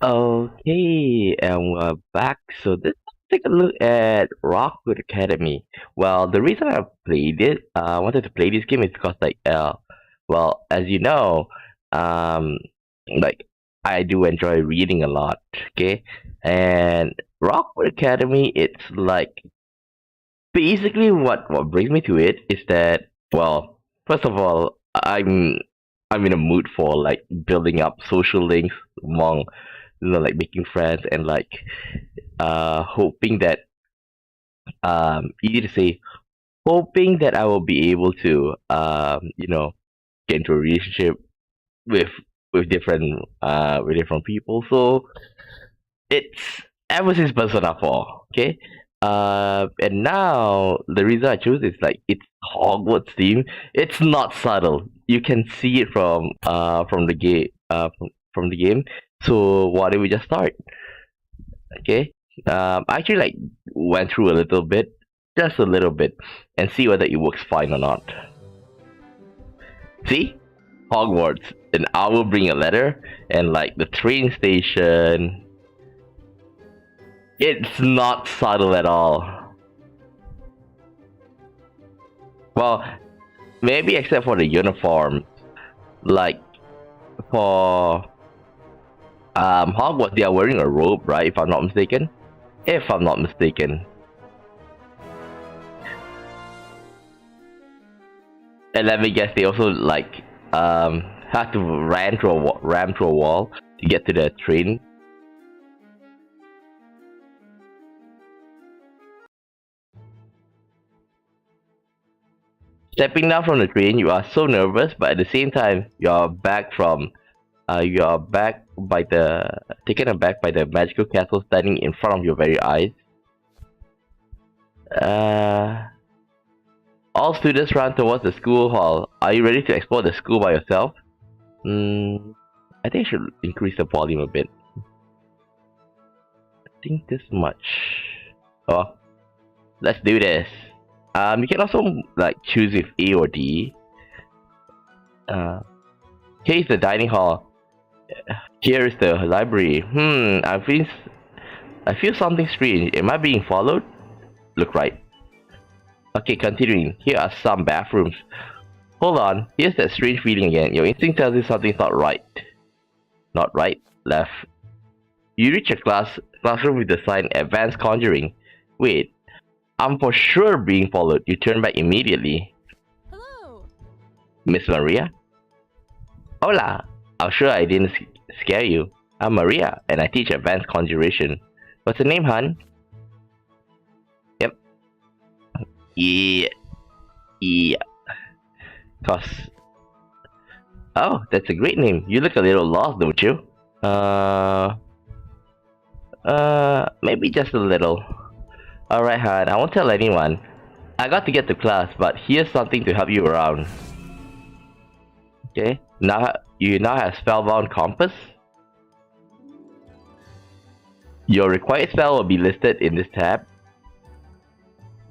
Okay, and we're back. So let's take a look at Rockwood Academy. Well, the reason I wanted to play this game is because, well, as you know, um, like I do enjoy reading a lot. Okay, and Rockwood Academy, it's like basically what brings me to it is that, well, first of all, I'm in a mood for like building up social links among like making friends and like hoping that easy to say, hoping that I will be able to get into a relationship with with different people. So it's ever since Persona 4, okay? And now the reason I choose is like it's Hogwarts theme. It's not subtle. You can see it from the game from the game. So why don't we just start? Okay. I actually like went through a little bit, just a little bit, and see whether it works fine or not. See, Hogwarts, and I will bring a letter, and like the train station. It's not subtle at all. Well, maybe except for the uniform. Like for Hogwarts, they are wearing a robe, right? If I'm not mistaken. If I'm not mistaken. And let me guess, they also like have to ram through a wall to get to the train. Stepping down from the train, you are so nervous, but at the same time, you are back by the taken aback by the magical castle standing in front of your very eyes. Uh, all students run towards the school hall. Are you ready to explore the school by yourself? I think I should increase the volume a bit. I think this much. Oh, let's do this. You can also like choose with A or D. Uh, Here is the dining hall. Here is the library. I feel something strange. Am I being followed? Look right. Okay, continuing. Here are some bathrooms. Hold on. Here's that strange feeling again. Your instinct tells you something's not right. Not right. Left. You reach a classroom with the sign Advanced Conjuring. Wait. I'm for sure being followed. You turn back immediately. Hello. Miss Maria? Hola! I'm sure I didn't scare you. I'm Maria, and I teach Advanced Conjuration. What's your name, hun? Yep. Yeah. Yeah. Cos. Oh, that's a great name. You look a little lost, don't you? Uh... Maybe just a little. Alright, hun, I won't tell anyone. I got to get to class, but here's something to help you around. Okay, now you now have Spellbound Compass. Your required spell will be listed in this tab,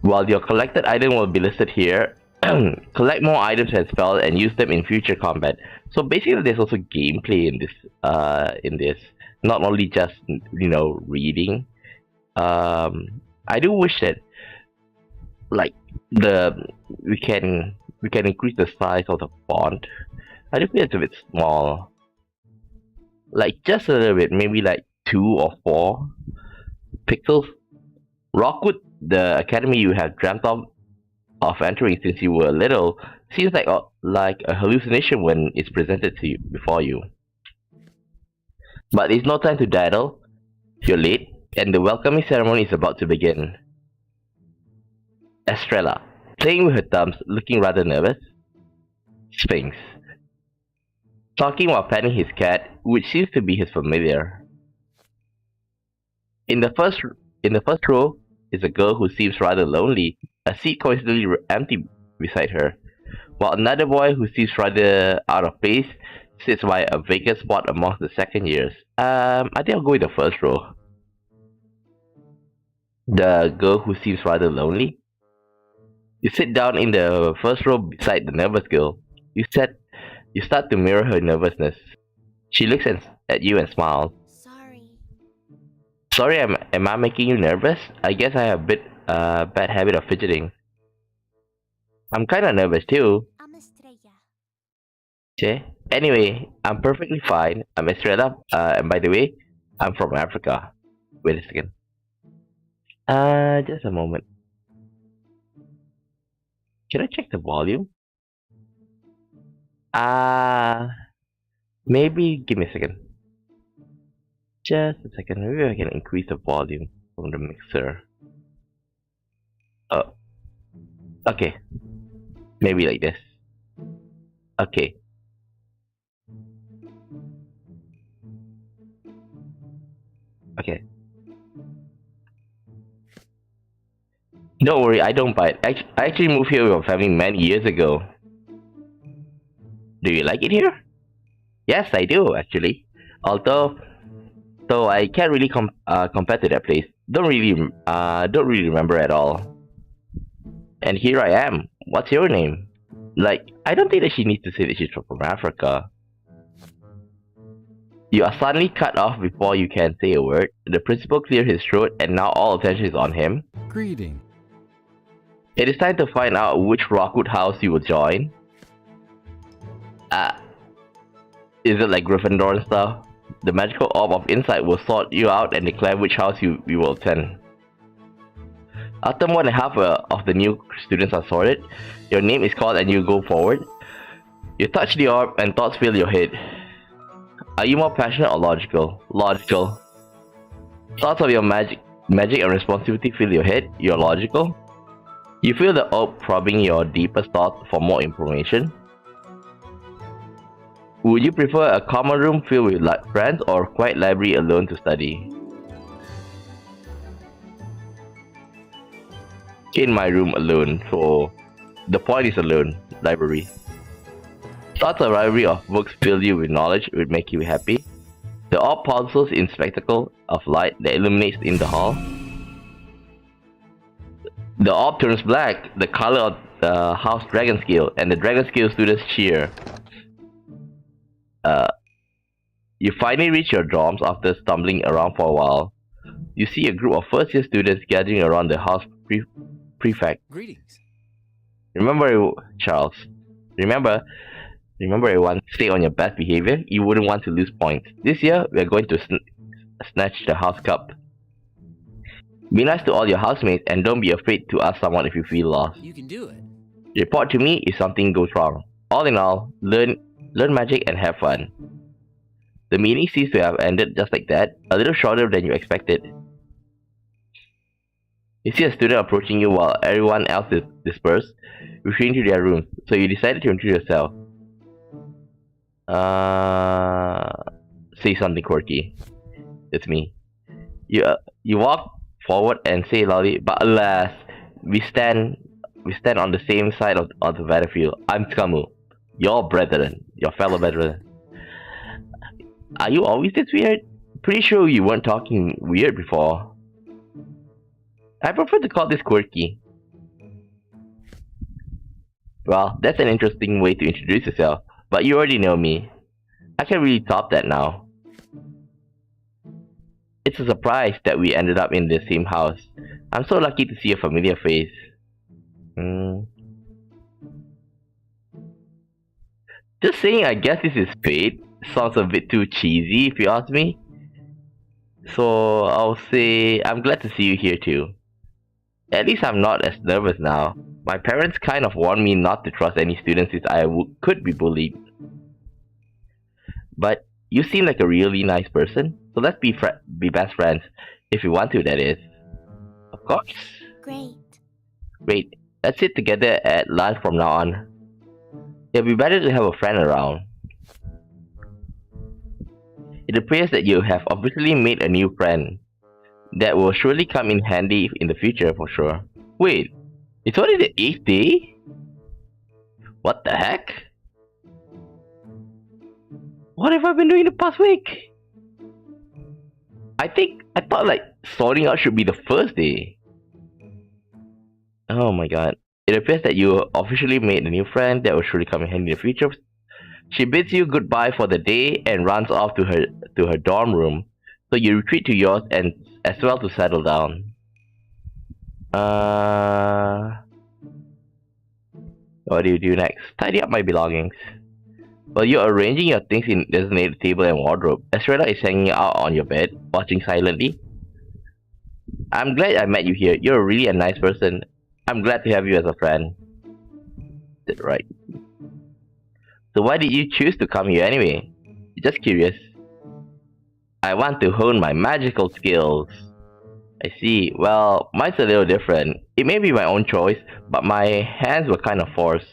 while your collected item will be listed here. Collect more items and spells and use them in future combat. So basically, there's also gameplay in this, not only just reading. I do wish that like the we can increase the size of the font. I do feel it's a bit small. Like just a little bit, maybe like 2 or 4 pixels. Rockwood, the academy you have dreamt of entering since you were little, seems like a hallucination when it's presented to you before you. But it's no time to dawdle. You're late, and the welcoming ceremony is about to begin. Estrella, playing with her thumbs, looking rather nervous. Sphinx, talking while petting his cat, which seems to be his familiar. In the first in the first row is a girl who seems rather lonely, a seat coincidentally empty beside her, while another boy who seems rather out of place sits by a vacant spot amongst the second years. I think I'll go with the first row. The girl who seems rather lonely. You sit down in the first row beside the nervous girl. You start to mirror her nervousness. She looks at you and smiles. Sorry. Sorry, am I making you nervous? I guess I have a bit bad habit of fidgeting. I'm kinda nervous too. Okay. Anyway, I'm perfectly fine. I'm Estrella, and by the way, I'm from Africa. Wait a second. Just a moment. Can I check the volume? Uh, Maybe give me a second. Just a second. Maybe I can increase the volume from the mixer. Oh, okay. Maybe like this. Okay. Okay. Don't worry, I don't bite. I actually moved here with my family many years ago. Do you like it here? Yes, I do actually. Although, though I can't really compare to that place. Don't really remember at all. And here I am. What's your name? Like, I don't think that she needs to say that she's from Africa. You are suddenly cut off before you can say a word. The principal cleared his throat, and now all attention is on him. Greeting. It is time to find out which Rockwood house you will join. Is it like Gryffindor and stuff? The magical orb of insight will sort you out and declare which house you will attend. After more than half of the new students are sorted, your name is called and you go forward. You touch the orb and thoughts fill your head. Are you more passionate or logical? Logical. Thoughts of your magic and responsibility fill your head. You're logical. You feel the orb probing your deepest thoughts for more information. Would you prefer a common room filled with friends or a quiet library alone to study? In my room alone, so the point is alone. Library. Thoughts of library of books fill you with knowledge, would make you happy. The orb pulses in spectacle of light that illuminates in the hall. The orb turns black, the color of the house dragon scale, and the dragon scale students cheer. You finally reach your dorms after stumbling around for a while. You see a group of first year students gathering around the house prefect. Greetings. Remember, Charles. Remember everyone, stay on your best behavior. You wouldn't want to lose points. This year, we are going to snatch the house cup. Be nice to all your housemates and don't be afraid to ask someone if you feel lost. You can do it. Report to me if something goes wrong. All in all, learn magic and have fun. The meeting seems to have ended just like that, a little shorter than you expected. You see a student approaching you while everyone else is dispersed, retreating to their rooms, so you decided to introduce yourself. Say something quirky. It's me. You walk forward and say loudly, but alas, we stand on the same side of the battlefield. I'm Skamu, your brethren, your fellow brethren. Are you always this weird? Pretty sure you weren't talking weird before. I prefer to call this quirky. Well, that's an interesting way to introduce yourself, but you already know me. I can't really top that now. It's a surprise that we ended up in the same house. I'm so lucky to see a familiar face. Just saying, I guess this is fate. Sounds a bit too cheesy if you ask me. So I'll say I'm glad to see you here too. At least I'm not as nervous now. My parents kind of warned me not to trust any students since I could be bullied. But you seem like a really nice person, so let's be best friends. If you want to, that is. Of course. Great. Let's sit together at lunch from now on. It'll be better to have a friend around. It appears that you have officially made a new friend. That will surely come in handy in the future for sure. Wait, it's only the 8th day? What the heck? What have I been doing the past week? I thought like sorting out should be the first day. Oh my god. It appears that you officially made a new friend that will surely come in handy in the future. She bids you goodbye for the day and runs off to her dorm room. So you retreat to yours and as well to settle down. What do you do next? Tidy up my belongings. While you're arranging your things in designated table and wardrobe, Esrella is hanging out on your bed, watching silently. I'm glad I met you here. You're really a nice person. I'm glad to have you as a friend. That's right. So why did you choose to come here anyway? Just curious. I want to hone my magical skills. I see. Well, mine's a little different. It may be my own choice, but my hands were kind of forced.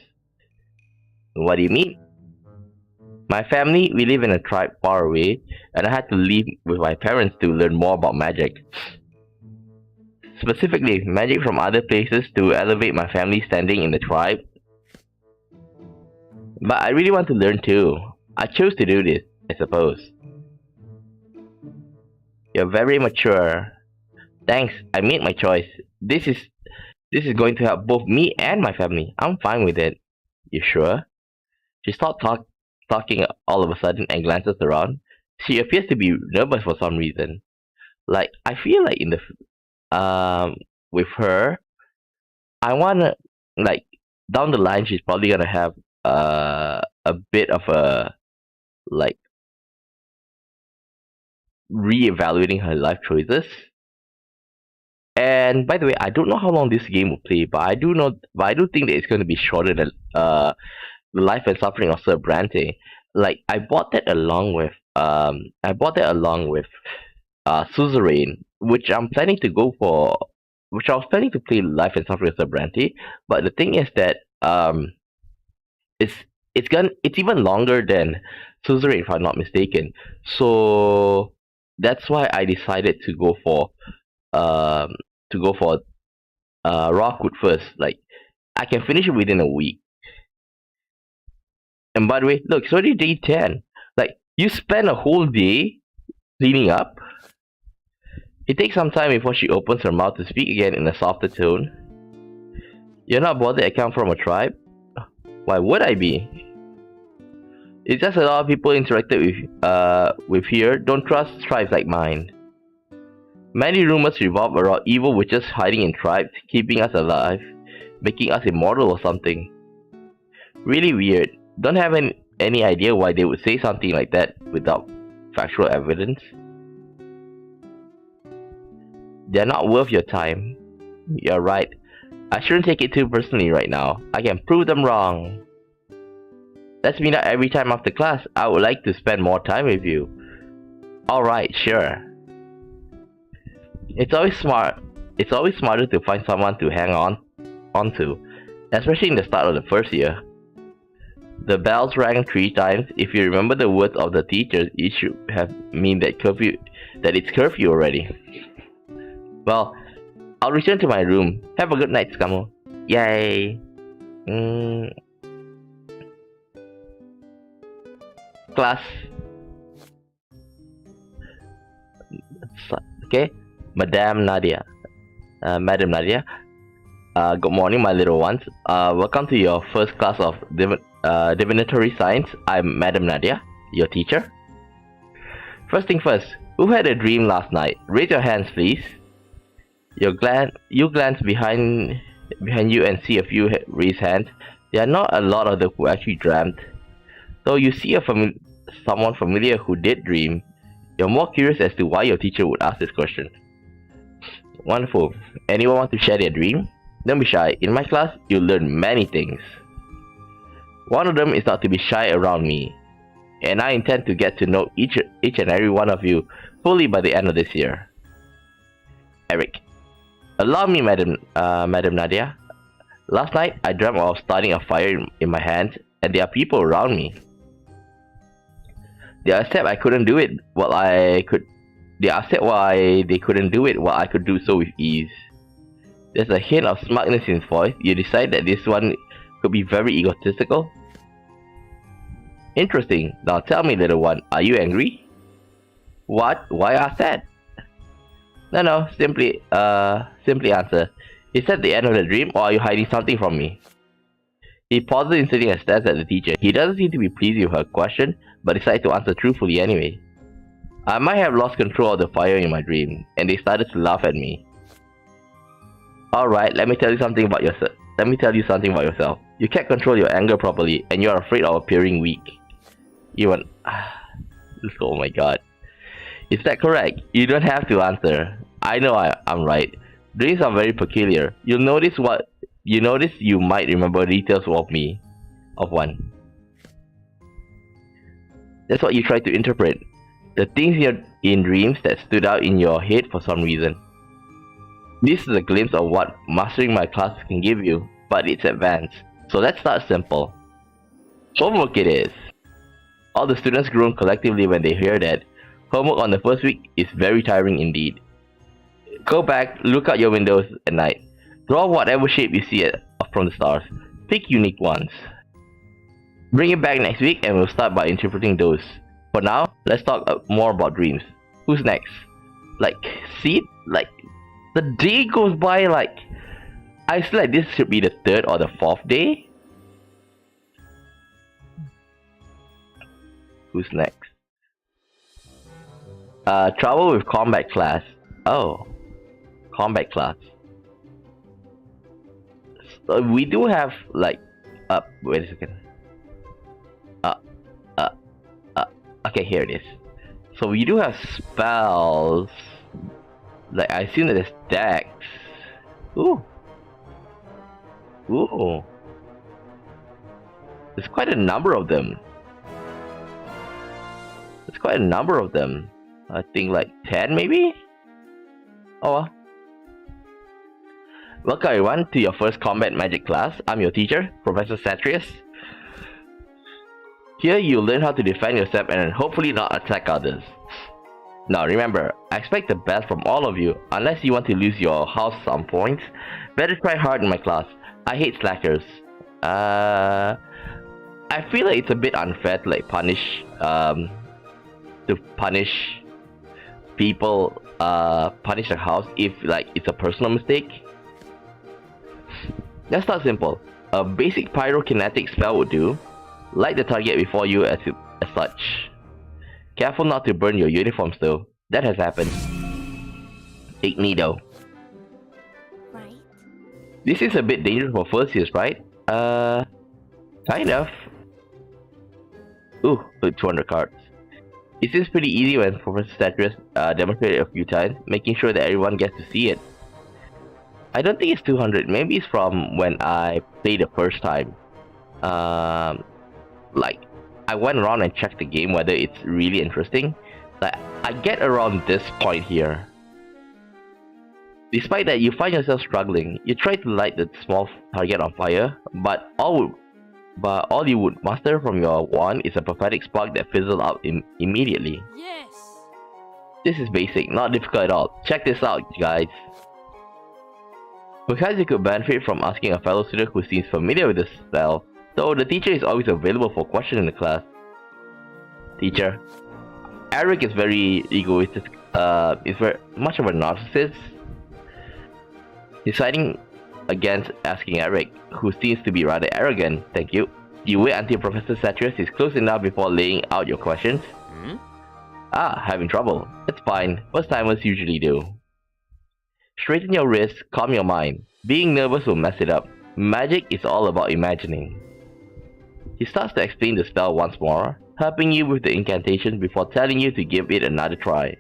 What do you mean? My family, we live in a tribe far away, and I had to leave with my parents to learn more about magic. Specifically, magic from other places to elevate my family standing in the tribe. But I really want to learn too. I chose to do this, I suppose. You're very mature. Thanks, I made my choice. This is going to help both me and my family. I'm fine with it. You sure? She stopped talking all of a sudden and glances around. She appears to be nervous for some reason. Like, I feel like with her, I wanna, like, down the line she's probably gonna have a bit of a, like, re-evaluating her life choices. And by the way, I don't know how long this game will play, but I do think that it's going to be shorter than the Life and Suffering of Sir Brante. Like, I bought that along with Suzerain, which I'm planning to go for, which I was planning to play Life and Suffering of Sir Brante. But the thing is that it's even longer than Suzerain, if I'm not mistaken. So that's why I decided to go for Rockwood first. Like, I can finish it within a week. And by the way, look, it's already day 10. Like, you spend a whole day cleaning up. It takes some time before she opens her mouth to speak again in a softer tone. You're not bothered I come from a tribe? Why would I be? It's just a lot of people interacted with here don't trust tribes like mine. Many rumors revolve around evil witches hiding in tribes, keeping us alive, making us immortal or something. Really weird. Don't have any idea why they would say something like that without factual evidence. They're not worth your time. You're right. I shouldn't take it too personally right now. I can prove them wrong. Let's meet up every time after class. I would like to spend more time with you. Alright, sure. It's always smarter to find someone to hang onto, especially in the start of the first year. The bells rang 3 times. If you remember the words of the teachers, it should have mean that it's curfew already. Well, I'll return to my room. Have a good night, Scamo. Yay. Class. Okay. Madam Nadia. Good morning, my little ones. Welcome to your first class of divinatory science. I'm Madam Nadia, your teacher. First thing first, who had a dream last night? Raise your hands, please. You glance behind you and see a few raised hands. There are not a lot of them who actually dreamt. Though you see someone familiar who did dream, you're more curious as to why your teacher would ask this question. Wonderful. Anyone want to share their dream? Don't be shy. In my class, you'll learn many things. One of them is not to be shy around me, and I intend to get to know each and every one of you fully by the end of this year. Eric. Allow me, Madam Nadia. Last night, I dreamt of starting a fire in my hands, and there are people around me. They are upset why they couldn't do it while I could do so with ease. There's a hint of smugness in his voice. You decide that this one could be very egotistical? Interesting. Now tell me, little one, are you angry? What? Why ask that? No, simply answer. Is that the end of the dream, or are you hiding something from me? He pauses inserting a stance at the teacher. He doesn't seem to be pleased with her question, but decides to answer truthfully anyway. I might have lost control of the fire in my dream, and they started to laugh at me. Alright, let me tell you something about yourself. You can't control your anger properly, and you are afraid of appearing weak. Oh my god. Is that correct? You don't have to answer. I know I'm right. Dreams are very peculiar. You notice you might remember details of me. Of one. That's what you try to interpret. The things in dreams that stood out in your head for some reason. This is a glimpse of what mastering my classes can give you, but it's advanced. So let's start simple. Homework it is. All the students groan collectively when they hear that. Homework on the first week is very tiring indeed. Go back, look out your windows at night. Draw whatever shape you see from the stars. Pick unique ones. Bring it back next week and we'll start by interpreting those. For now, let's talk more about dreams. Who's next? See? The day goes by I feel like this should be the 3rd or the 4th day. Who's next? Trouble with combat class. Oh. Combat class. So we do have wait a second. Okay, here it is. So we do have spells. I assume that there's decks. Ooh. There's quite a number of them. I think 10 maybe? Oh well. Welcome everyone to your first combat magic class. I'm your teacher, Professor Satrius. Here you'll learn how to defend yourself and hopefully not attack others. Now remember, I expect the best from all of you. Unless you want to lose your house some points, better try hard in my class. I hate slackers. I feel like it's a bit unfair to punish people, punish the house if it's a personal mistake. Let's start simple. A basic pyrokinetic spell would do. Light the target before you as such. Careful not to burn your uniforms though. That has happened. Ignito. Right. This is a bit dangerous for first years, right? Kind of. Ooh, 200 cards. It seems pretty easy when Professor Satrius demonstrated a few times, making sure that everyone gets to see it. I don't think it's 200, maybe it's from when I played the first time. I went around and checked the game whether it's really interesting. I get around this point here. Despite that, you find yourself struggling. You try to light the small target on fire, but all you would muster from your wand is a pathetic spark that fizzles out immediately. Yes. This is basic, not difficult at all. Check this out, guys. Perhaps you could benefit from asking a fellow student who seems familiar with this spell, though the teacher is always available for questions in the class. Teacher. Eric is very egoistic, is very much of a narcissist. Deciding against asking Eric, who seems to be rather arrogant. Thank you. You wait until Professor Satrius is close enough before laying out your questions. Having trouble. It's fine. First timers usually do. Straighten your wrist, calm your mind. Being nervous will mess it up. Magic is all about imagining. He starts to explain the spell once more, helping you with the incantation before telling you to give it another try.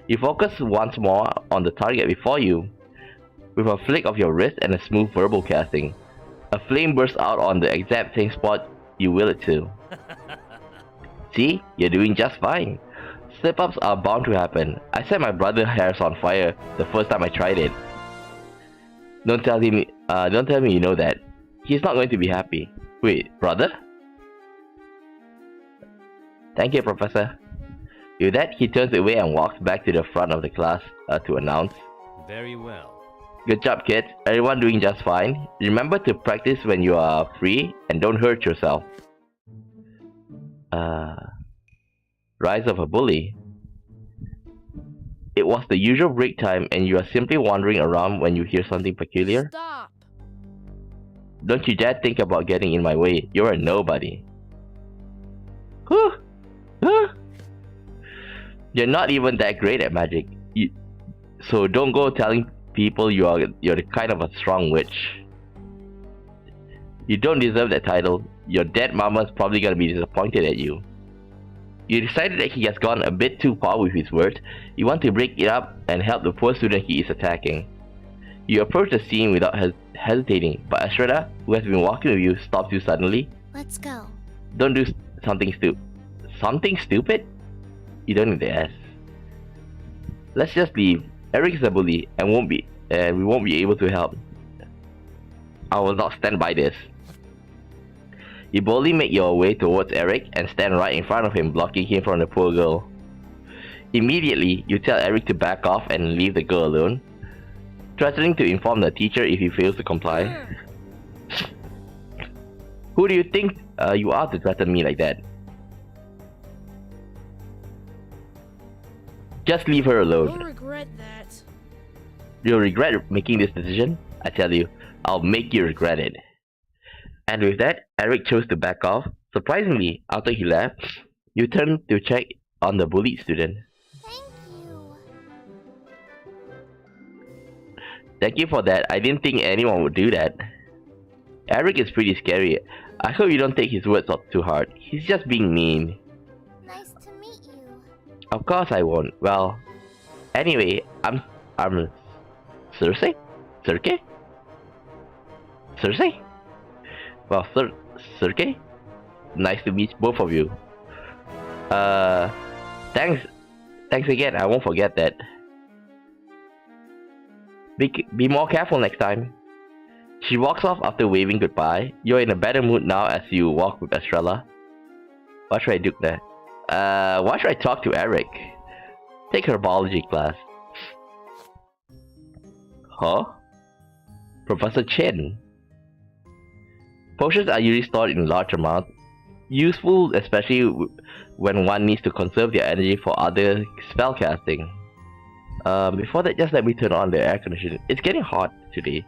You focus once more on the target before you, with a flick of your wrist and a smooth verbal casting. A flame bursts out on the exact same spot you will it to. See? You're doing just fine. Slip-ups are bound to happen. I set my brother's hairs on fire the first time I tried it. Don't tell me you know that. He's not going to be happy. Wait, brother? Thank you, Professor. With that, he turns away and walks back to the front of the class to announce. Very well. Good job, kids. Everyone doing just fine. Remember to practice when you are free and don't hurt yourself. Rise of a bully. It was the usual break time and you are simply wandering around when you hear something peculiar. Stop. Don't you dare think about getting in my way. You're a nobody. You're not even that great at magic. So don't go telling people you're the kind of a strong witch. You don't deserve that title. Your dead mama's probably gonna be disappointed at you. You decided that he has gone a bit too far with his words. You want to break it up and help the poor student he is attacking. You approach the scene without hesitating, but Estrella, who has been walking with you, stops you suddenly. Let's go. Don't do something stupid. Something stupid? You don't need to ask. Let's just leave. Eric is a bully and we won't be able to help. I will not stand by this. You boldly make your way towards Eric and stand right in front of him, blocking him from the poor girl. Immediately, you tell Eric to back off and leave the girl alone, threatening to inform the teacher if he fails to comply. Who do you think you are to threaten me like that? Just leave her alone. You'll regret that. You'll regret making this decision? I tell you, I'll make you regret it. And with that, Eric chose to back off. Surprisingly, after he left, you turned to check on the bullied student. Thank you. Thank you for that. I didn't think anyone would do that. Eric is pretty scary. I hope you don't take his words too hard. He's just being mean. Nice to meet you. Of course I won't. Well, anyway, I'm Cersei? Sergei? Cersei? Well, Sergei? Nice to meet both of you. Thanks again. I won't forget that. Be more careful next time. She walks off after waving goodbye. You're in a better mood now as you walk with Estrella. What should I do there? Why should I talk to Eric? Take her biology class. Huh? Professor Chen. Potions are usually stored in large amounts, useful especially when one needs to conserve their energy for other spellcasting. Before that, just let me turn on the air conditioner. It's getting hot today.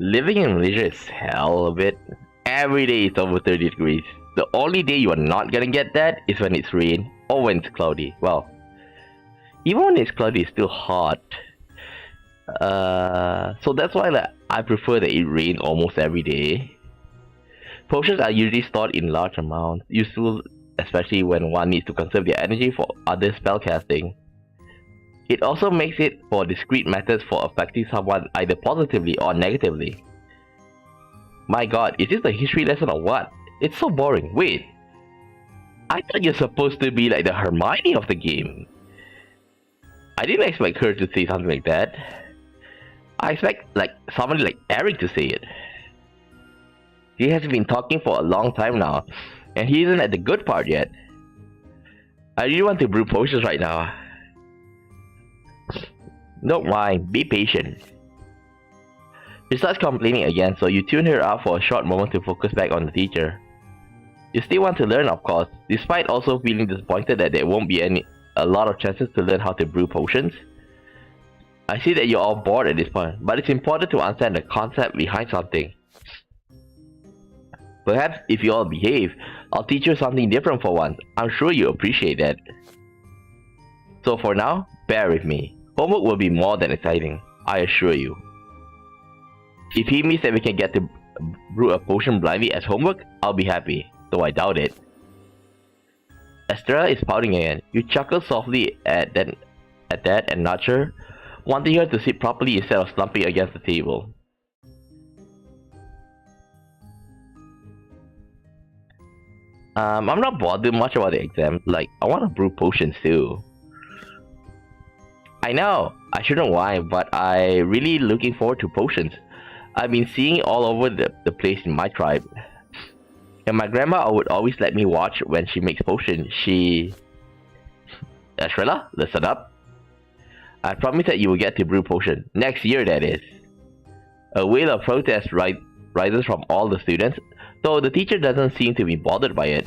Living in Malaysia is hell a bit. Every day it's over 30 degrees. The only day you are not gonna get that is when it's rain or when it's cloudy. Well, even when it's cloudy, it's still hot. So that's why I prefer that it rains almost every day. Potions are usually stored in large amounts, useful especially when one needs to conserve their energy for other spellcasting. It also makes it for discrete methods for affecting someone either positively or negatively. My god, is this a history lesson or what? It's so boring. Wait, I thought you're supposed to be like the Hermione of the game. I didn't expect her to say something like that. I expect like somebody like Eric to say it. He has been talking for a long time now, and he isn't at the good part yet. I really want to brew potions right now. Don't mind, be patient. She starts complaining again, so you tune her out for a short moment to focus back on the teacher. You still want to learn, of course, despite also feeling disappointed that there won't be a lot of chances to learn how to brew potions. I see that you're all bored at this point, but it's important to understand the concept behind something. Perhaps if you all behave, I'll teach you something different for once. I'm sure you appreciate that. So for now, bear with me. Homework will be more than exciting, I assure you. If he means that we can get to brew a potion blindly as homework, I'll be happy, though I doubt it. Estrella is pouting again. You chuckle softly at that and nudge her, wanting her to sit properly instead of slumping against the table. I'm not bothered much about the exam. Like, I want to brew potions too. I know, I shouldn't whine, but I'm really looking forward to potions. I've been seeing it all over the place in my tribe. And my grandma would always let me watch when she makes potions. Estrella, listen up. I promise that you will get to brew potion. Next year, that is. A wave of protest rises from all the students, though the teacher doesn't seem to be bothered by it.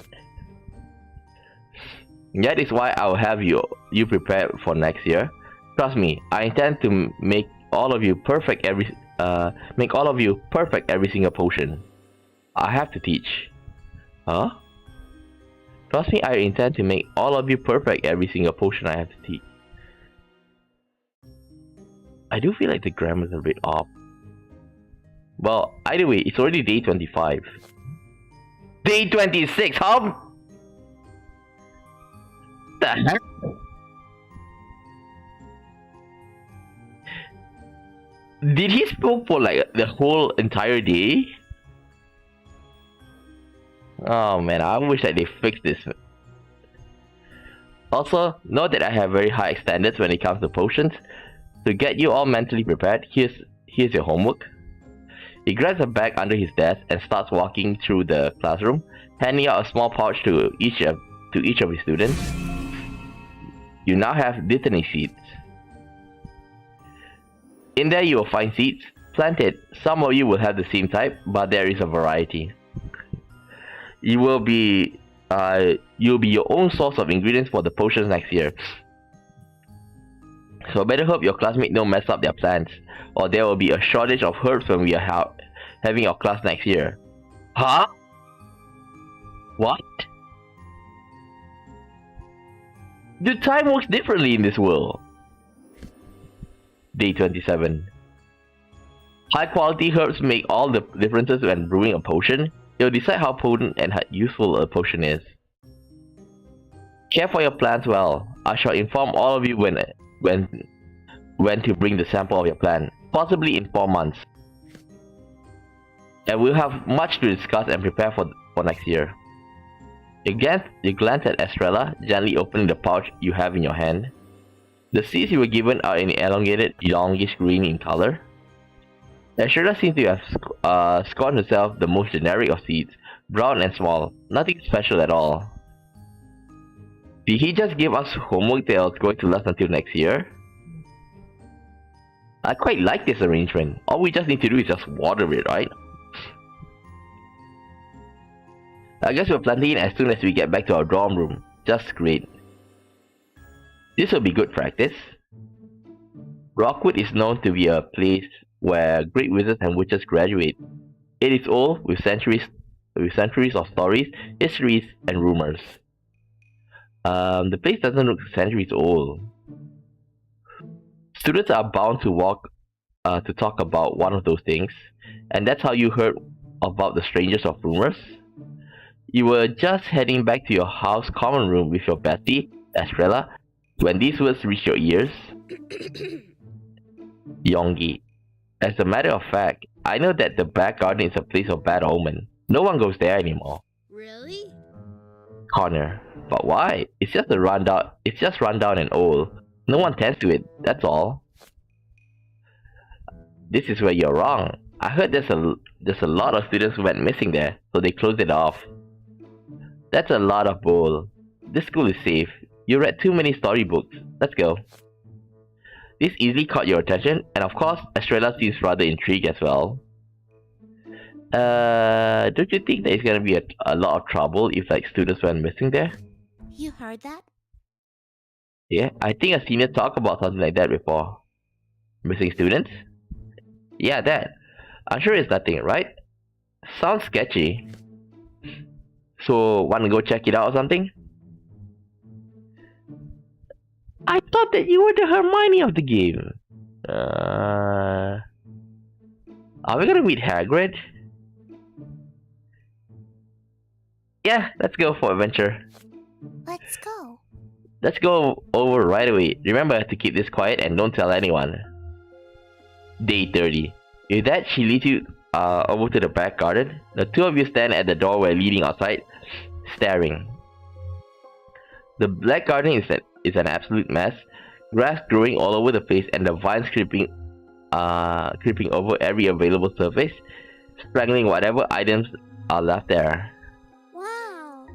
That is why I'll have you prepared for next year. Trust me, I intend to make all of you perfect every single potion. I have to teach. Huh? Trust me, I intend to make all of you perfect every single potion I have to teach. I do feel like the grammar's a bit off. Well, either way, it's already day 25. Day 26, huh? The heck? Did he spoke for like the whole entire day? Oh man, I wish that they fixed this. Also, note that I have very high standards when it comes to potions. To get you all mentally prepared, here's your homework. He grabs a bag under his desk and starts walking through the classroom, handing out a small pouch to each of his students. You now have dittany seeds. In there you will find seeds planted. Some of you will have the same type, but there is a variety. You'll be your own source of ingredients for the potions next year. So better hope your classmates don't mess up their plans, or there will be a shortage of herbs when we are having our class next year. Huh? What? The time works differently in this world. Day 27. High quality herbs make all the differences when brewing a potion. You'll decide how potent and useful a potion is. Care for your plants well. I shall inform all of you when to bring the sample of your plant, possibly in 4 months. And we'll have much to discuss and prepare for next year. You glance at Estrella, gently opening the pouch you have in your hand. The seeds you were given are in elongated, longish green in color. Estrella seems to have scored herself the most generic of seeds, brown and small, nothing special at all. Did he just give us homework that was going to last until next year? I quite like this arrangement. All we just need to do is just water it, right? I guess we're planting it as soon as we get back to our dorm room. Just great. This will be good practice. Rockwood is known to be a place where great wizards and witches graduate. It is old, with centuries of stories, histories, and rumors. The place doesn't look centuries old. Students are bound to talk about one of those things, and that's how you heard about the strangers of rumors. You were just heading back to your house common room with your bestie, Estrella, when these words reached your ears. Yongi. As a matter of fact, I know that the back garden is a place of bad omen. No one goes there anymore. Really? Connor. But why? It's just rundown and old. No one tends to it, that's all. This is where you're wrong. I heard there's a lot of students who went missing there, so they closed it off. That's a lot of bull. This school is safe. You read too many storybooks. Let's go. This easily caught your attention, and of course, Estrella seems rather intrigued as well. Don't you think there's gonna be a lot of trouble if like students went missing there? You heard that? Yeah, I think a senior talked about something like that before. Missing students? Yeah, that. I'm sure it's nothing, right? Sounds sketchy. So, wanna go check it out or something? I thought that you were the Hermione of the game. Are we gonna meet Hagrid? Yeah, let's go for adventure. Let's go. Let's go over right away. Remember to keep this quiet and don't tell anyone. Day 30. With that, she leads you over to the back garden. The two of you stand at the doorway leading outside, staring. The black garden is an absolute mess. Grass growing all over the place and the vines creeping over every available surface, strangling whatever items are left there. Wow.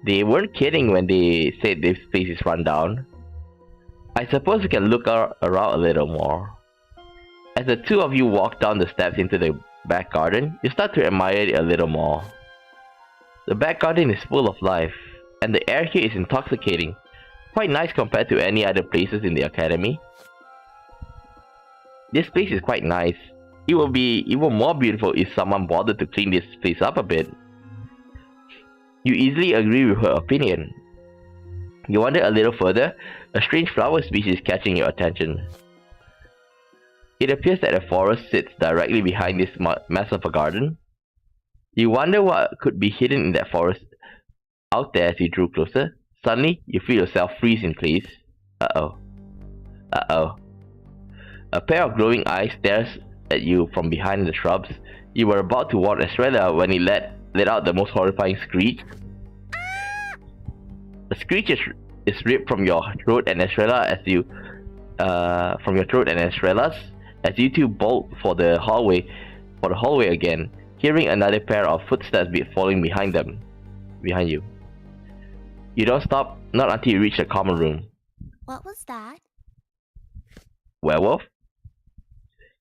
They weren't kidding when they said this place is run down. I suppose we can look around a little more. As the two of you walk down the steps into the back garden, you start to admire it a little more. The back garden is full of life. and the air here is intoxicating. Quite nice compared to any other places in the academy. This place is quite nice. It will be even more beautiful if someone bothered to clean this place up a bit. You easily agree with her opinion. You wander a little further, a strange flower species catching your attention. It appears that a forest sits directly behind this mess of a garden. You wonder what could be hidden in that forest out there as you drew closer. Suddenly, you feel yourself freeze in place. Uh-oh. Uh-oh. A pair of glowing eyes stares at you from behind the shrubs. You were about to warn Estrella when he let out the most horrifying screech. The screech is ripped from your throat and Estrella's as you two bolt for the hallway again, hearing another pair of footsteps falling behind you. You don't stop, not until you reach the common room. What was that? Werewolf?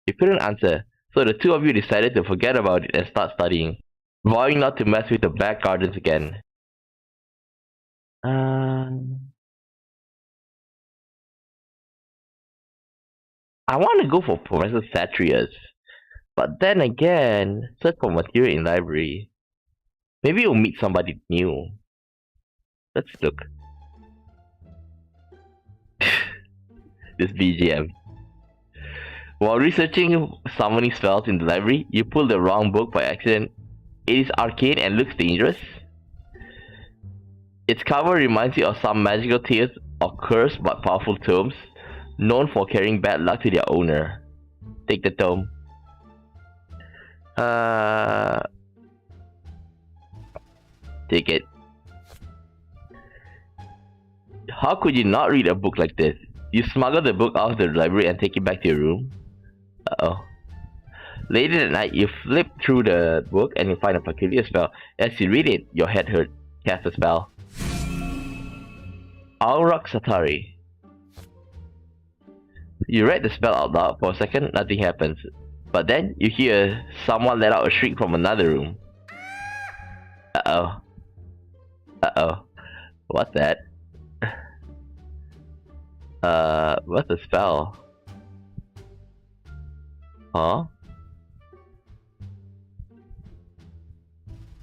You couldn't answer, so the two of you decided to forget about it and start studying, vowing not to mess with the back gardens again. I want to go for Professor Satrius, but then again, search for material in library. Maybe you'll meet somebody new. Let's look. This BGM. While researching summoning spells in the library, you pull the wrong book by accident. It is arcane and looks dangerous. Its cover reminds you of some magical tales or cursed but powerful tomes, known for carrying bad luck to their owner. Take the tome. Take it. How could you not read a book like this? You smuggle the book out of the library and take it back to your room. Uh-oh. Later that night, you flip through the book and you find a peculiar spell. As you read it, your head hurts. Cast a spell. Auroch Satari. You read the spell out loud. For a second, nothing happens. But then, you hear someone let out a shriek from another room. Uh-oh. Uh-oh. What's that? What's the spell? Huh?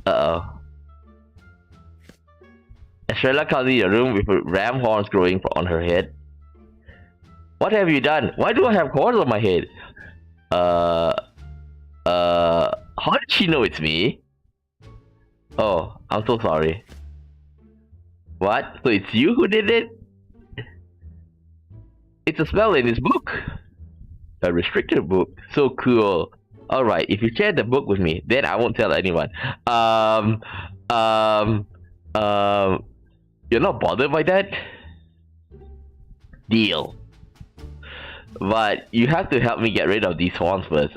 Uh-oh. Estrella comes in your room with ram horns growing on her head. What have you done? Why do I have horns on my head? How did she know it's me? Oh, I'm so sorry. What? So it's you who did it? It's a spell in this book. A restricted book. So cool. Alright, if you share the book with me, then I won't tell anyone. You're not bothered by that? Deal. But you have to help me get rid of these horns first.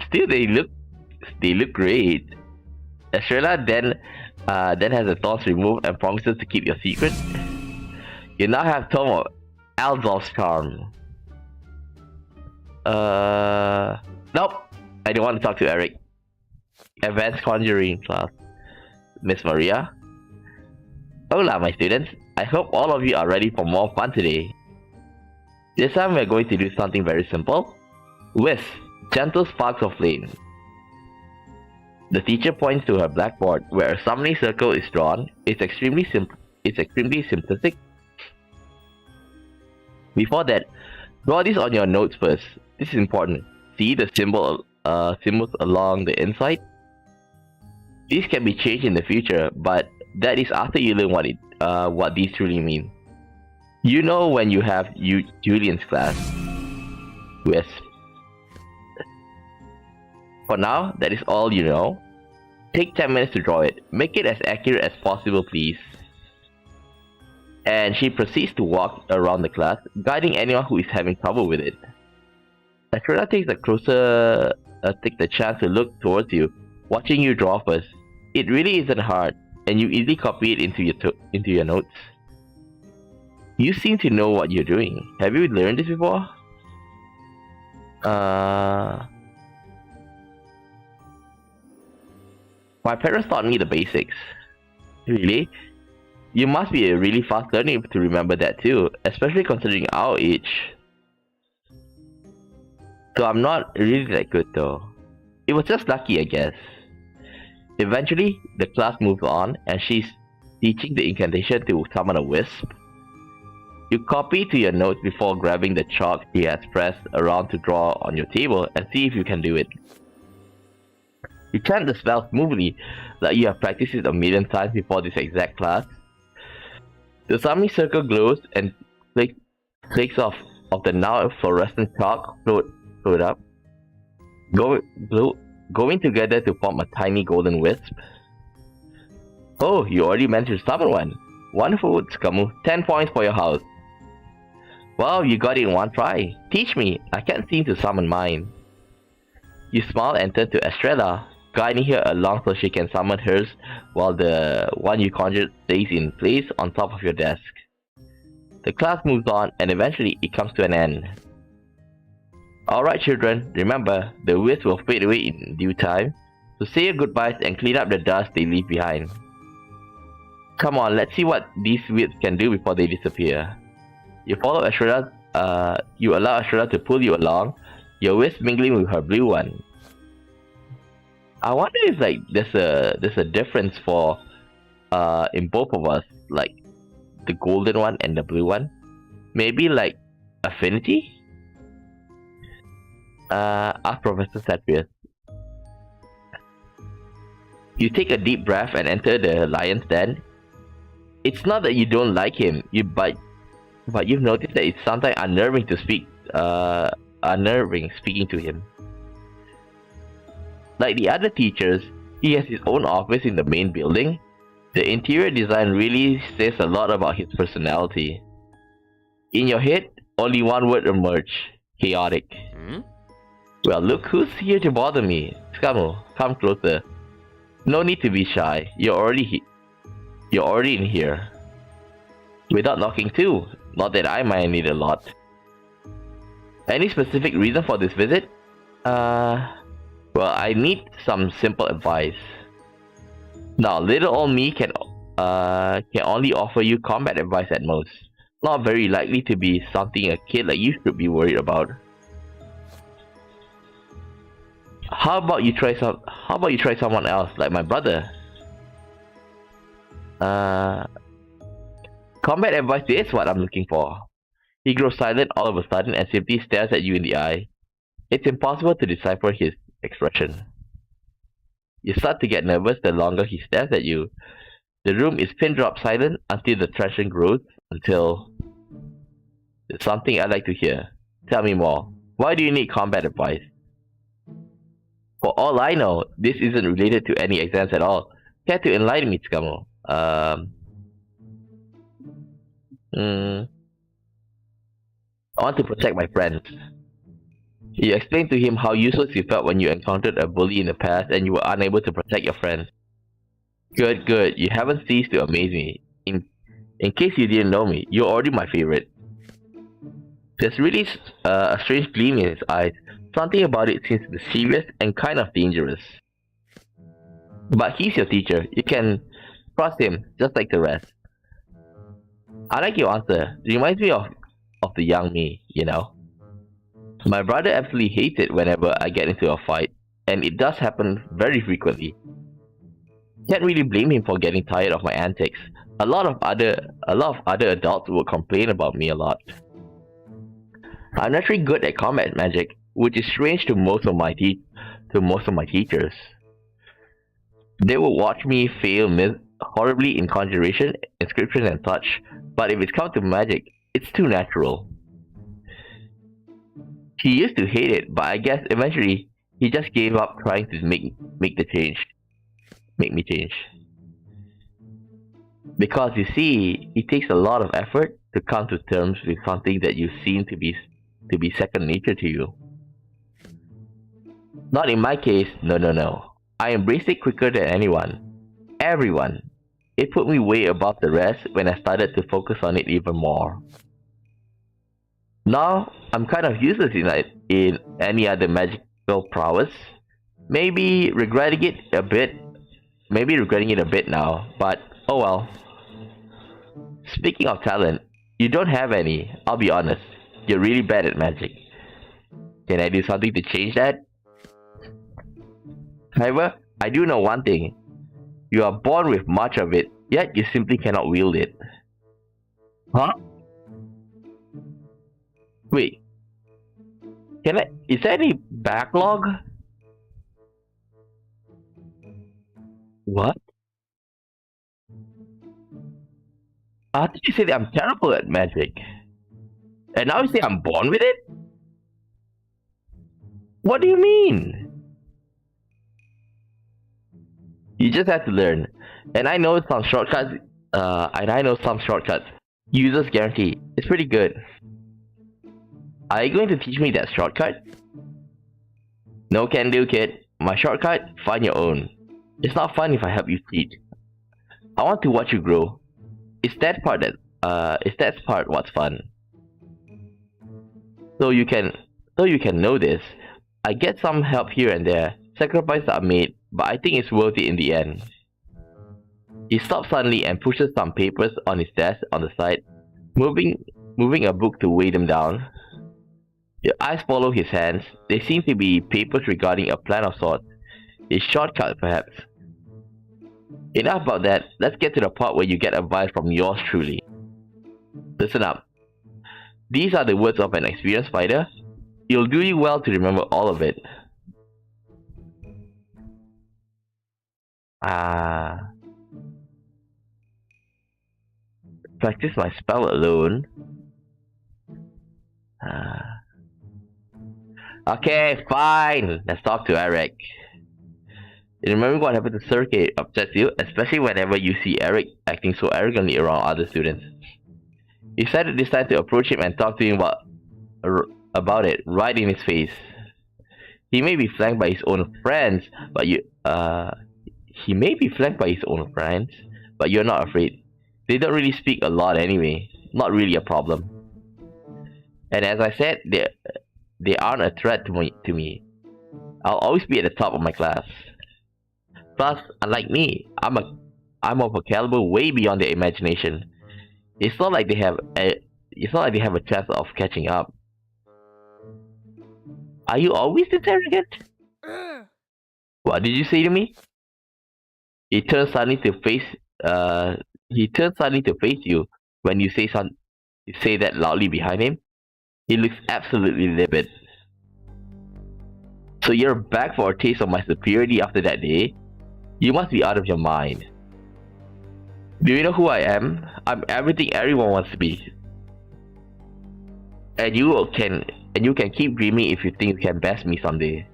Still, they look great. Estrella then has the thorns removed and promises to keep your secret. You now have Tome of Alzol's Charm. Nope. I don't want to talk to Eric. Advanced Conjuring class. Miss Maria. Hola, my students. I hope all of you are ready for more fun today. This time we're going to do something very simple. Whisk, gentle sparks of flame. The teacher points to her blackboard where a summoning circle is drawn. It's extremely simplistic. Before that, draw this on your notes first. This is important. See the symbols along the inside? These can be changed in the future, but that is after you learn what these truly mean. You know when you have Julian's class. Wisp. For now, that is all you know. Take 10 minutes to draw it. Make it as accurate as possible, please. And she proceeds to walk around the class, guiding anyone who is having trouble with it. Estrella takes the chance to look towards you, watching you draw first. It really isn't hard, and you easily copy it into your notes. You seem to know what you're doing. Have you learned this before? My parents taught me the basics. Really? You must be a really fast learner to remember that too, especially considering our age. So I'm not really that good though. It was just lucky, I guess. Eventually, the class moved on and she's teaching the incantation to summon a wisp. You copy to your notes before grabbing the chalk he has pressed around to draw on your table and see if you can do it. You chant the spell smoothly, like you have practiced it a million times before this exact class. The summoning circle glows and flakes of the now fluorescent chalk float up, going together to form a tiny golden wisp. Oh, you already managed to summon one. Wonderful, Skamu. 10 points for your house. Wow, you got it in one try. Teach me, I can't seem to summon mine. You smile and turn to Estrella, guiding her along so she can summon hers while the one you conjured stays in place on top of your desk. The class moves on and eventually it comes to an end. Alright children, remember, the wisp will fade away in due time, so say your goodbyes and clean up the dust they leave behind. Come on, let's see what these wisps can do before they disappear. You follow Estrella, you allow Estrella to pull you along, your wisp mingling with her blue one. I wonder if like there's a difference for in both of us, like the golden one and the blue one. Maybe like affinity? Ask Professor Satvius. You take a deep breath and enter the lion's den. It's not that you don't like him, but you've noticed that it's sometimes unnerving speaking to him. Like the other teachers, he has his own office in the main building. The interior design really says a lot about his personality. In your head, only one word emerged: chaotic. Well, look who's here to bother me. Skamu, come closer. No need to be shy. You're already in here. Without knocking too. Not that I might need a lot. Any specific reason for this visit? Well, I need some simple advice. Now, little old me can only offer you combat advice at most. Not very likely to be something a kid like you should be worried about. How about you try someone else, like my brother? Combat advice is what I'm looking for. He grows silent all of a sudden and simply stares at you in the eye. It's impossible to decipher his expression. You start to get nervous the longer he stares at you. The room is pin drop silent until the tension grows until... There's something I'd like to hear. Tell me more. Why do you need combat advice? For all I know, this isn't related to any exams at all. Care to enlighten me, Skamu? I want to protect my friends. You explained to him how useless you felt when you encountered a bully in the past and you were unable to protect your friends. Good, good. You haven't ceased to amaze me. In case you didn't know me, you're already my favorite. There's really a strange gleam in his eyes. Something about it seems to be serious and kind of dangerous. But he's your teacher. You can trust him, just like the rest. I like your answer. It reminds me of the young me, you know. My brother absolutely hates it whenever I get into a fight, and it does happen very frequently. Can't really blame him for getting tired of my antics. A lot of other adults would complain about me a lot. I'm naturally good at combat magic, which is strange to most of my teachers. They will watch me fail horribly in conjuration, inscription and such, but if it's come to magic, it's too natural. He used to hate it, but I guess eventually he just gave up trying to make me change. Because you see, it takes a lot of effort to come to terms with something that you seem to be second nature to you. Not in my case, no. I embraced it quicker than anyone. Everyone. It put me way above the rest when I started to focus on it even more. Now, I'm kind of useless in any other magical prowess. Maybe regretting it a bit, maybe regretting it a bit now, but oh well. Speaking of talent, you don't have any, I'll be honest. You're really bad at magic. Can I do something to change that? However, I do know one thing. You are born with much of it, yet you simply cannot wield it. Huh? Wait, is there any backlog? What? I thought you said I'm terrible at magic. And now you say I'm born with it? What do you mean? You just have to learn. And I know some shortcuts. Users guarantee. It's pretty good. Are you going to teach me that shortcut? No can do, kid. My shortcut, find your own. It's not fun if I help you cheat. I want to watch you grow. Is that part what's fun? So you can know this. I get some help here and there. Sacrifices are made, but I think it's worth it in the end. He stops suddenly and pushes some papers on his desk on the side, moving a book to weigh them down. Your eyes follow his hands. They seem to be papers regarding a plan of sorts. A shortcut, perhaps. Enough about that. Let's get to the part where you get advice from yours truly. Listen up. These are the words of an experienced fighter. It'll do you well to remember all of it. Practice my spell alone. Okay, fine. Let's talk to Eric. Remembering what happened to Circuit upsets you, especially whenever you see Eric acting so arrogantly around other students. You decided this time to approach him and talk to him about it right in his face. He may be flanked by his own friends, but you're not afraid. They don't really speak a lot anyway. Not really a problem. And as I said, they aren't a threat to me. I'll always be at the top of my class. Plus, unlike me, I'm of a caliber way beyond their imagination. It's not like they have a chance of catching up. Are you always this arrogant? What did you say to me? He turns suddenly to face you when you say that loudly behind him. He looks absolutely livid. So you're back for a taste of my superiority after that day? You must be out of your mind. Do you know who I am? I'm everything everyone wants to be. And you can keep dreaming if you think you can best me someday.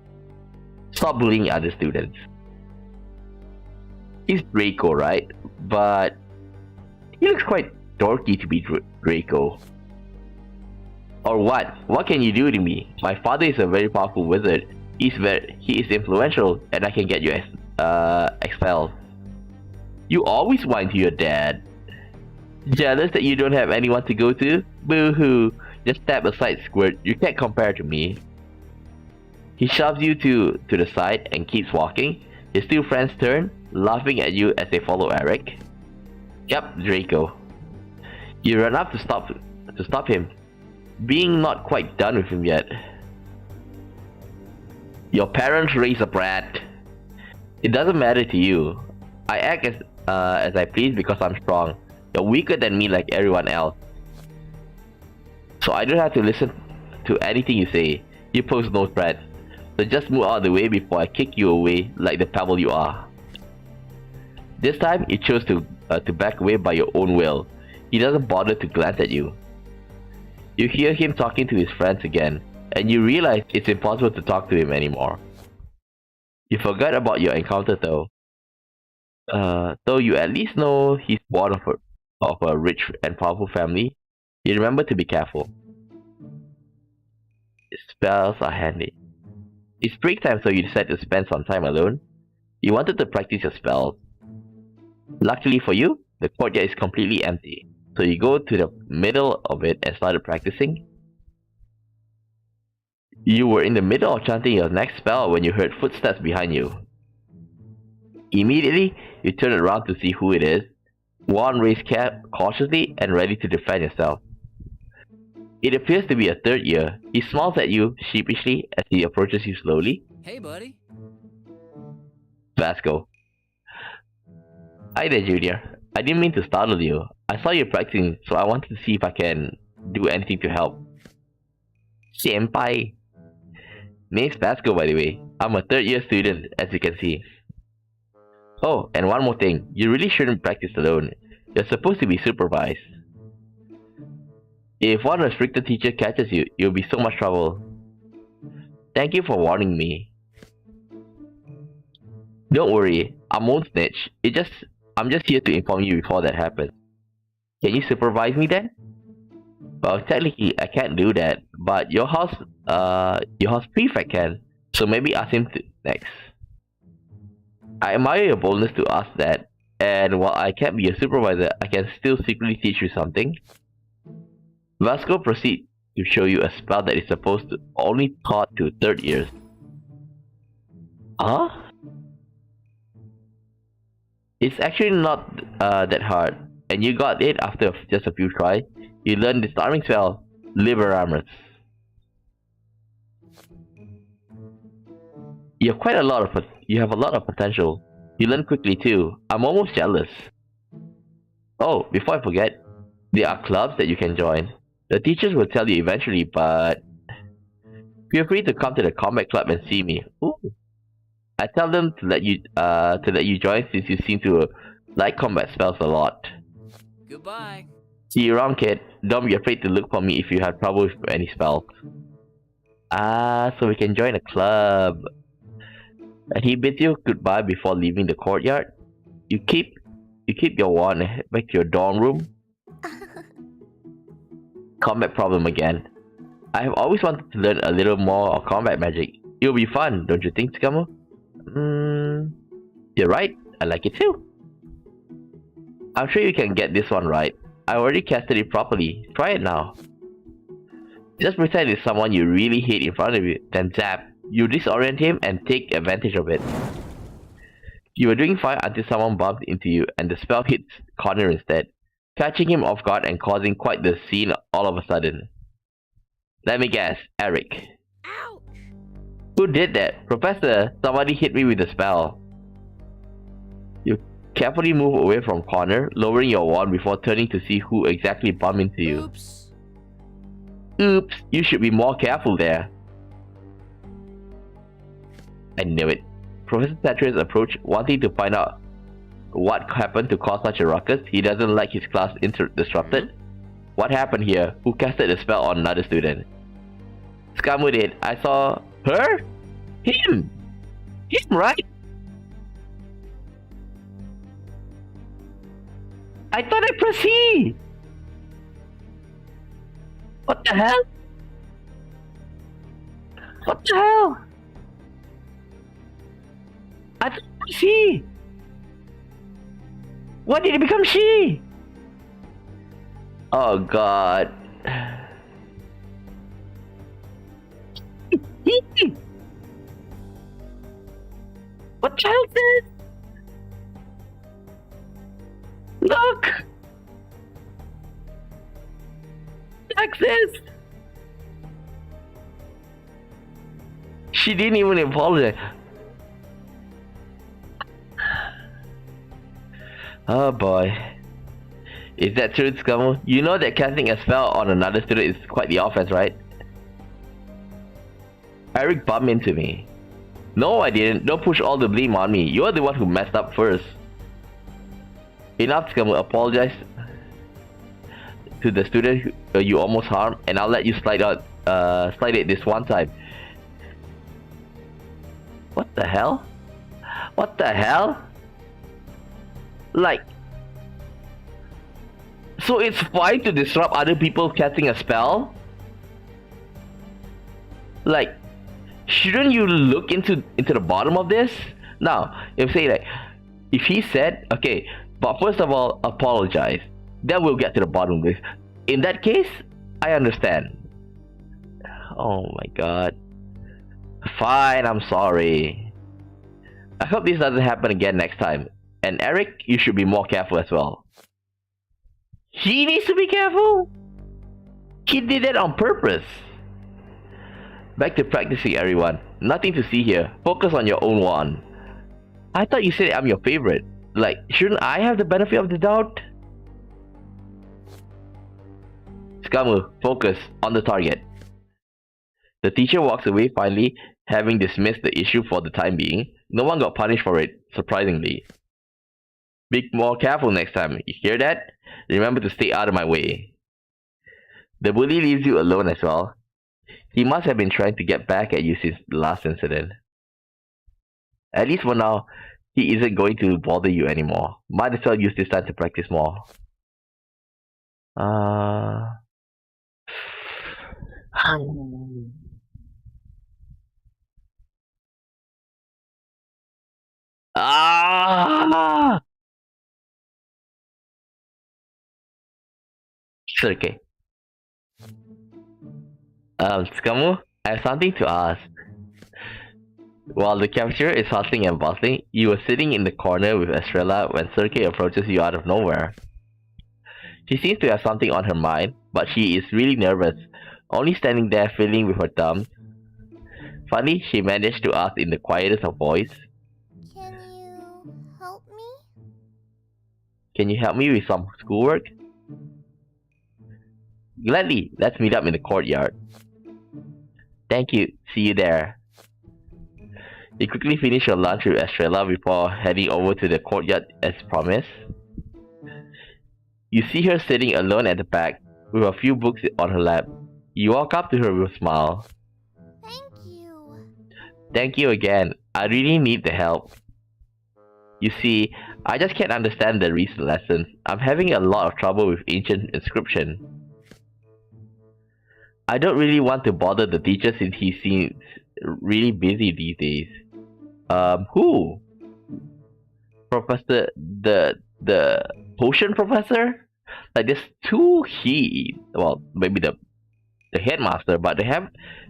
Stop bullying other students. He's Draco, right? But he looks quite dorky to be Draco. Or what? What can you do to me? My father is a very powerful wizard. He is influential, and I can get you expelled. You always whine to your dad. Jealous that you don't have anyone to go to? Boo-hoo. Just step aside, Squirt. You can't compare to me. He shoves you to the side and keeps walking. His two friends turn, laughing at you as they follow Eric. Yep, Draco. You run up to stop him, being not quite done with him yet. Your parents raised a brat. It doesn't matter to you. I act as I please because I'm strong. You're weaker than me like everyone else. So I don't have to listen to anything you say. You pose no threat. So just move out of the way before I kick you away like the pebble you are. This time, you chose to back away by your own will. He doesn't bother to glance at you. You hear him talking to his friends again, and you realize it's impossible to talk to him anymore. You forgot about your encounter though. Though you at least know he's born of a rich and powerful family, you remember to be careful. His spells are handy. It's break time, so you decide to spend some time alone. You wanted to practice your spells. Luckily for you, the courtyard is completely empty, so you go to the middle of it and started practicing. You were in the middle of chanting your next spell when you heard footsteps behind you. Immediately, you turn around to see who it is, wand raised cautiously and ready to defend yourself. It appears to be a third year. He smiles at you sheepishly as he approaches you slowly. Hey, buddy. Vasco. Hi there, Junior. I didn't mean to startle you. I saw you practicing, so I wanted to see if I can do anything to help. Senpai. Name's Vasco, by the way. I'm a third year student, as you can see. Oh, and one more thing. You really shouldn't practice alone. You're supposed to be supervised. If one restricted teacher catches you, you'll be so much trouble. Thank you for warning me. Don't worry, I won't snitch. I'm just here to inform you before that happens. Can you supervise me then? Well, technically, I can't do that, but your house prefect can. So maybe ask him next. I admire your boldness to ask that, and while I can't be a supervisor, I can still secretly teach you something. Vasco proceeds to show you a spell that is supposed to only taught to third years. Huh? It's actually not that hard, and you got it after just a few tries. You learn the starting spell, Liberamus. You have a lot of potential. You learn quickly too. I'm almost jealous. Oh, before I forget, there are clubs that you can join. The teachers will tell you eventually, but feel free to come to the combat club and see me. Ooh. I tell them to let you join since you seem to like combat spells a lot. Goodbye. See you around, kid. Don't be afraid to look for me if you have trouble with any spells. So we can join a club. And he bids you goodbye before leaving the courtyard. You keep your wand and head back to your dorm room. Combat problem again. I have always wanted to learn a little more of combat magic. It'll be fun, don't you think, Skamo? You're right. I like it too. I'm sure you can get this one right. I already casted it properly. Try it now. Just pretend it's someone you really hate in front of you, then zap. You disorient him and take advantage of it. You were doing fine until someone bumped into you and the spell hits Connor instead, catching him off guard and causing quite the scene all of a sudden. Let me guess, Eric. Ouch! Who did that? Professor, somebody hit me with a spell. You carefully move away from Connor, lowering your wand before turning to see who exactly bumped into you. Oops. Oops, you should be more careful there. I knew it. Professor Tetris approached, wanting to find out what happened to cause such a ruckus. He doesn't like his class disrupted. What happened here? Who casted a spell on another student? Skamu did. I saw her? Him! Him, right? I thought I pressed C! What the hell? What the hell? I thought it was she! Why did it become she? Oh god. What the hell is this? Look! Texas! She didn't even apologize. Oh boy. Is that true, Scummo? You know that casting a spell on another student is quite the offense, right? Eric bumped into me. No, I didn't. Don't push all the blame on me. You're the one who messed up first. Enough, Scummo. Apologize to the student you almost harmed, and I'll let you slide it this one time. What the hell? What the hell? Like, so it's fine to disrupt other people casting a spell? Like, shouldn't you look into the bottom of this? Now, if he said, okay, but first of all, apologize. Then we'll get to the bottom of this. In that case, I understand. Oh my god. Fine, I'm sorry. I hope this doesn't happen again next time. And Eric, you should be more careful as well. He needs to be careful? He did that on purpose. Back to practicing, everyone. Nothing to see here. Focus on your own wand. I thought you said I'm your favorite. Like, shouldn't I have the benefit of the doubt? Skamu, focus on the target. The teacher walks away finally, having dismissed the issue for the time being. No one got punished for it, surprisingly. Be more careful next time, you hear that? Remember to stay out of my way. The bully leaves you alone as well. He must have been trying to get back at you since the last incident. At least for now, he isn't going to bother you anymore. Might as well use this time to practice more. It's okay. Skamu, I have something to ask. While the cafeteria is hustling and bustling, you were sitting in the corner with Estrella when Sergei approaches you out of nowhere. She seems to have something on her mind, but she is really nervous, only standing there fiddling with her thumb. Finally, she managed to ask in the quietest of voice, Can you help me? "Can you help me with some schoolwork?" "Gladly, let's meet up in the courtyard." "Thank you, see you there." You quickly finish your lunch with Estrella before heading over to the courtyard as promised. You see her sitting alone at the back, with a few books on her lap. You walk up to her with a smile. Thank you. "Thank you again. I really need the help. You see, I just can't understand the recent lessons. I'm having a lot of trouble with ancient inscription. I don't really want to bother the teacher since he seems really busy these days." Who? Professor, the potion professor? Like there's two well, maybe the headmaster, but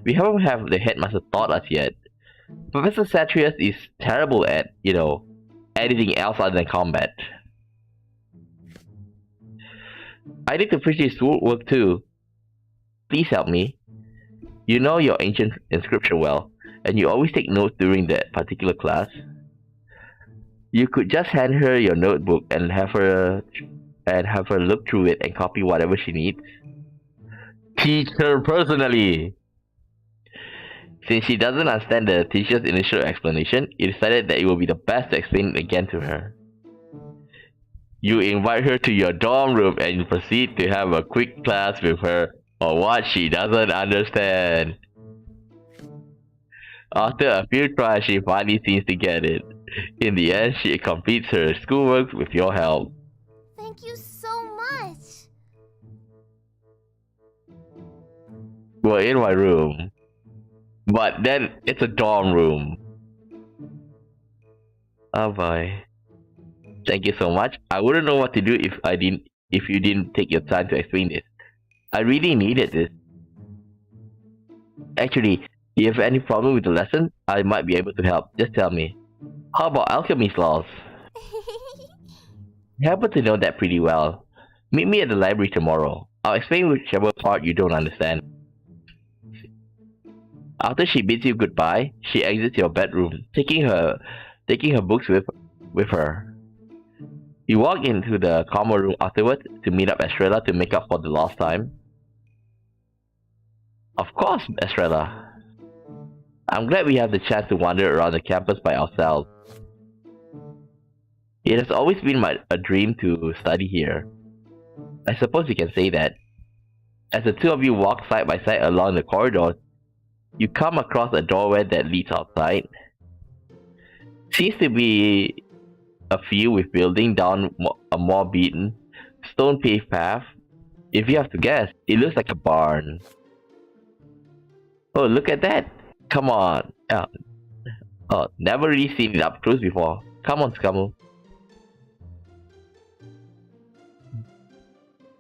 we haven't have the headmaster taught us yet. Professor Satrius is terrible at, anything else other than combat. I need to finish this work too. Please help me. You know your ancient inscription well, and you always take notes during that particular class. You could just hand her your notebook and have her look through it and copy whatever she needs. Teach her personally. Since she doesn't understand the teacher's initial explanation, you decided that it would be the best to explain it again to her. You invite her to your dorm room and proceed to have a quick class with her on what she doesn't understand. After a few tries, she finally seems to get it. In the end, she completes her schoolwork with your help. Thank you so much. We're in my room. But then, it's a dorm room. Oh boy. Thank you so much. I wouldn't know what to do if you didn't take your time to explain this. I really needed this. Actually, if you have any problem with the lesson, I might be able to help. Just tell me. How about alchemy's laws? I happen to know that pretty well. Meet me at the library tomorrow. I'll explain whichever part you don't understand. After she bids you goodbye, she exits your bedroom, taking her books with her. You walk into the common room afterwards to meet up Estrella to make up for the lost time. Of course, Estrella. I'm glad we have the chance to wander around the campus by ourselves. It has always been a dream to study here. I suppose you can say that. As the two of you walk side by side along the corridor, you come across a doorway that leads outside. Seems to be a field with building down a more beaten, stone-paved path. If you have to guess, it looks like a barn. Oh, look at that! Come on! Oh, never really seen it up close before. Come on, Skamu.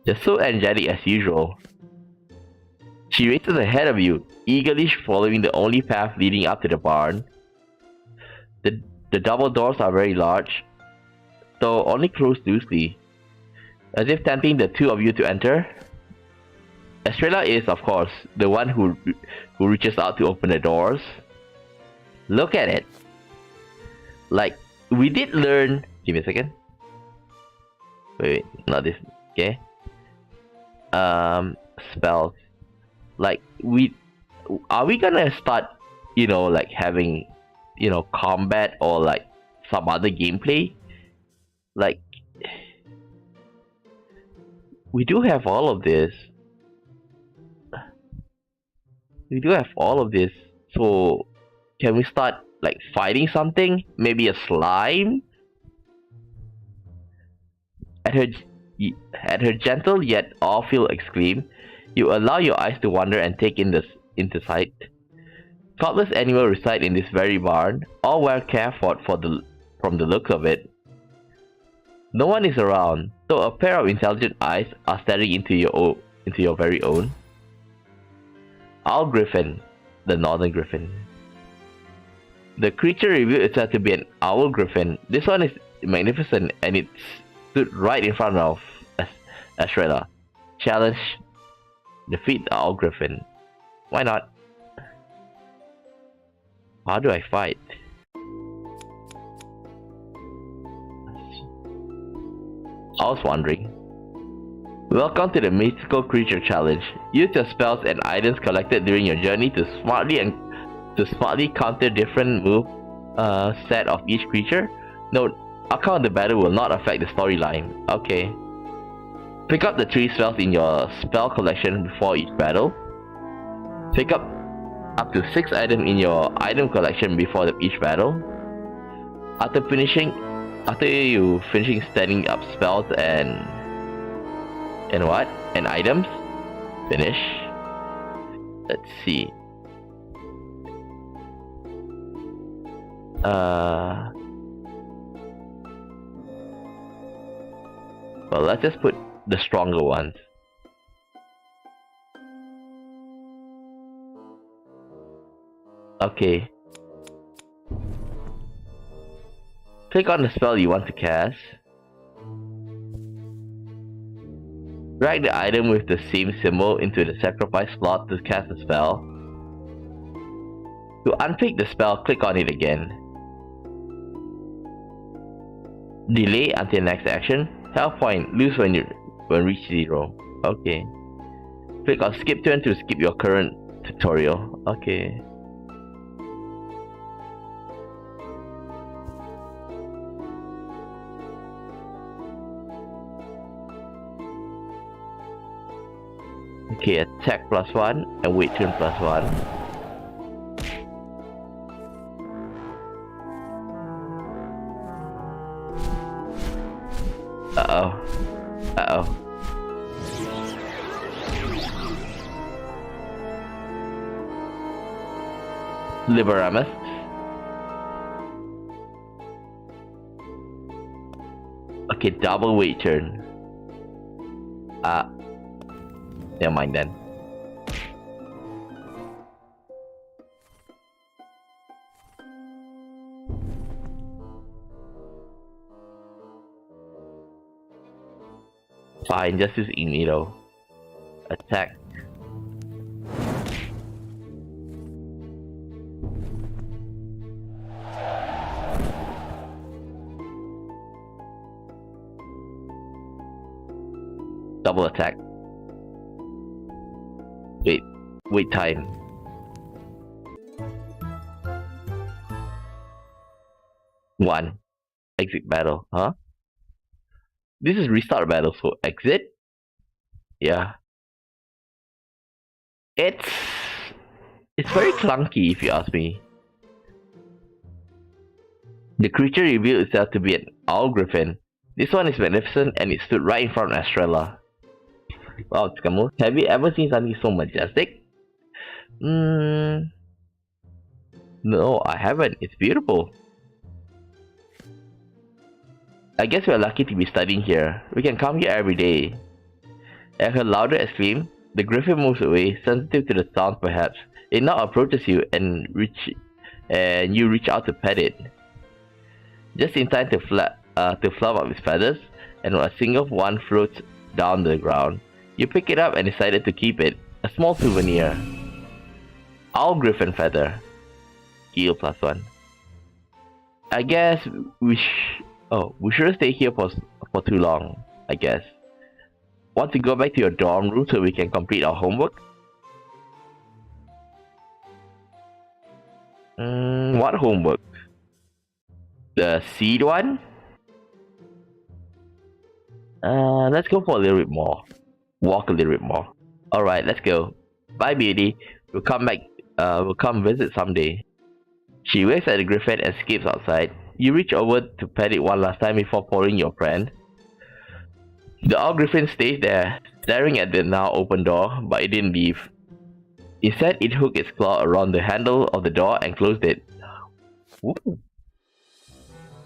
You're so energetic as usual. She races ahead of you, eagerly following the only path leading up to the barn. The double doors are very large, though only closed loosely, as if tempting the two of you to enter. Estrella is, of course, the one who reaches out to open the doors. Look at it. Like, we did learn... Give me a second. Wait, not this. Okay. Spells. Like, are we gonna start, you know, like having, you know, combat or like some other gameplay? Like, we do have all of this. So can we start like fighting something? Maybe a slime? At her gentle yet awful exclaim, you allow your eyes to wander and take in into sight. Countless animals reside in this very barn, all well cared for from the looks of it. No one is around, though a pair of intelligent eyes are staring into your very own. Owl Griffin, the Northern Griffin. The creature revealed itself to be an owl griffin. This one is magnificent, and it stood right in front of Estrella. Challenge: defeat the owl griffin. Why not? How do I fight? I was wondering. Welcome to the Mythical Creature Challenge. Use your spells and items collected during your journey to smartly counter different move set of each creature. Note, outcome of the battle will not affect the storyline. Okay. Pick up the 3 spells in your spell collection before each battle. Pick up to 6 items in your item collection before each battle. After you finishing standing up spells and items, finish. Let's see. Well, let's just put the stronger ones. Okay. Click on the spell you want to cast. Drag the item with the same symbol into the sacrifice slot to cast the spell. To unpick the spell, click on it again. Delay until next action. Health point lose when reach 0. Okay. Click on skip turn to skip your current tutorial. Okay. Okay, attack +1 and wait turn +1. Uh-oh. Liberamus. Okay, double wait turn. Never mind then. Fine, just use Ignido. Attack. Double attack. Wait time. One. Exit battle, huh? This is restart battle, so exit? Yeah. It's very clunky if you ask me. The creature revealed itself to be an owl griffin. This one is magnificent and it stood right in front of Estrella. Wow, Tsukamu, have you ever seen something so majestic? No, I haven't. It's beautiful. I guess we're lucky to be studying here. We can come here every day. At her louder exclaim, the griffin moves away, sensitive to the sound perhaps. It now approaches you and you reach out to pet it. just in time to fluff up his feathers, and a single one floats down the ground. You pick it up and decided to keep it, a small souvenir. Owl griffin feather. Heal +1. I guess we shouldn't stay here for too long, I guess. Want to go back to your dorm room so we can complete our homework? What homework? The seed one? Let's go for a little bit more. Walk a little bit more. Alright, let's go. Bye, Beauty. We'll come back. We'll come visit someday. She waves at the griffin and skips outside. You reach over to pet it one last time before following your friend. The owl griffin stays there, staring at the now open door, but it didn't leave. Instead, it hooked its claw around the handle of the door and closed it. Ooh.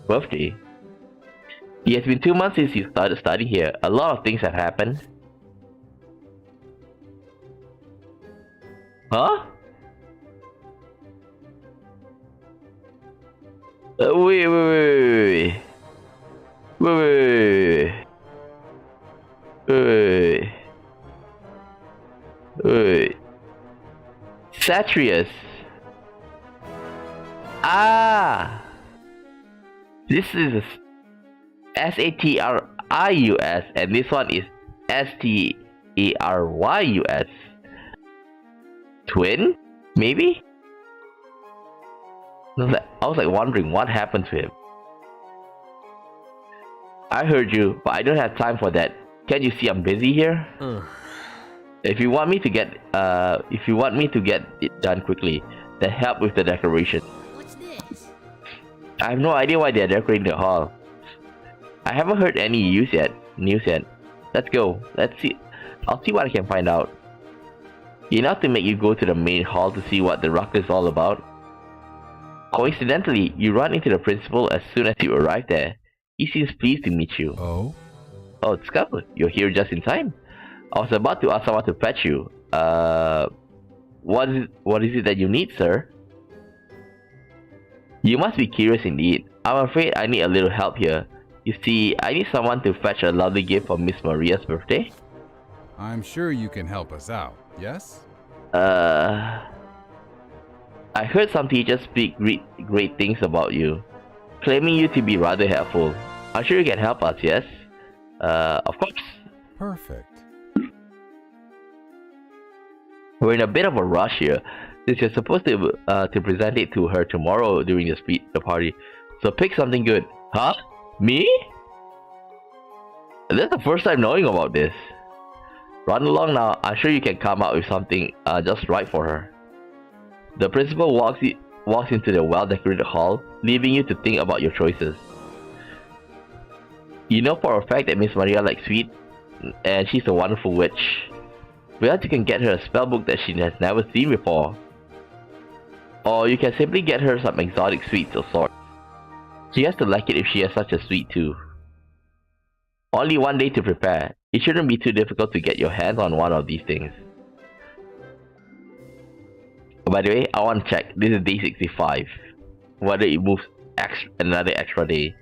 Birthday. It has been 2 months since you started studying here. A lot of things have happened. Huh? Wait. Satrius. Ah! This is Satrius and this one is Starys. Twin? Maybe? I was like wondering what happened to him. I heard you, but I don't have time for that. Can't you see I'm busy here? If you want me to get it done quickly, then help with the decoration. What's this? I have no idea why they're decorating the hall. I haven't heard any news yet. Let's go. Let's see. I'll see what I can find out. Enough to make you go to the main hall to see what the ruck is all about. Coincidentally, you run into the principal as soon as you arrive there. He seems pleased to meet you. Oh, it's Scupper. You're here just in time. I was about to ask someone to fetch you. What is it that you need, sir? You must be curious indeed. I'm afraid I need a little help here. You see, I need someone to fetch a lovely gift for Miss Maria's birthday. I'm sure you can help us out, yes? I heard some teachers speak great things about you, claiming you to be rather helpful. I'm sure you can help us, yes? Of course. Perfect. We're in a bit of a rush here, since you're supposed to present it to her tomorrow during the party. So pick something good. Huh? Me? This is the first time knowing about this. Run along now. I'm sure you can come up with something just right for her. The principal walks into the well-decorated hall, leaving you to think about your choices. You know for a fact that Miss Maria likes sweets, and she's a wonderful witch. Perhaps you can get her a spellbook that she has never seen before. Or you can simply get her some exotic sweets of sorts. She has to like it if she has such a sweet tooth. Only one day to prepare. It shouldn't be too difficult to get your hands on one of these things. By the way, I want to check. This is day 65. Whether it moves another extra day.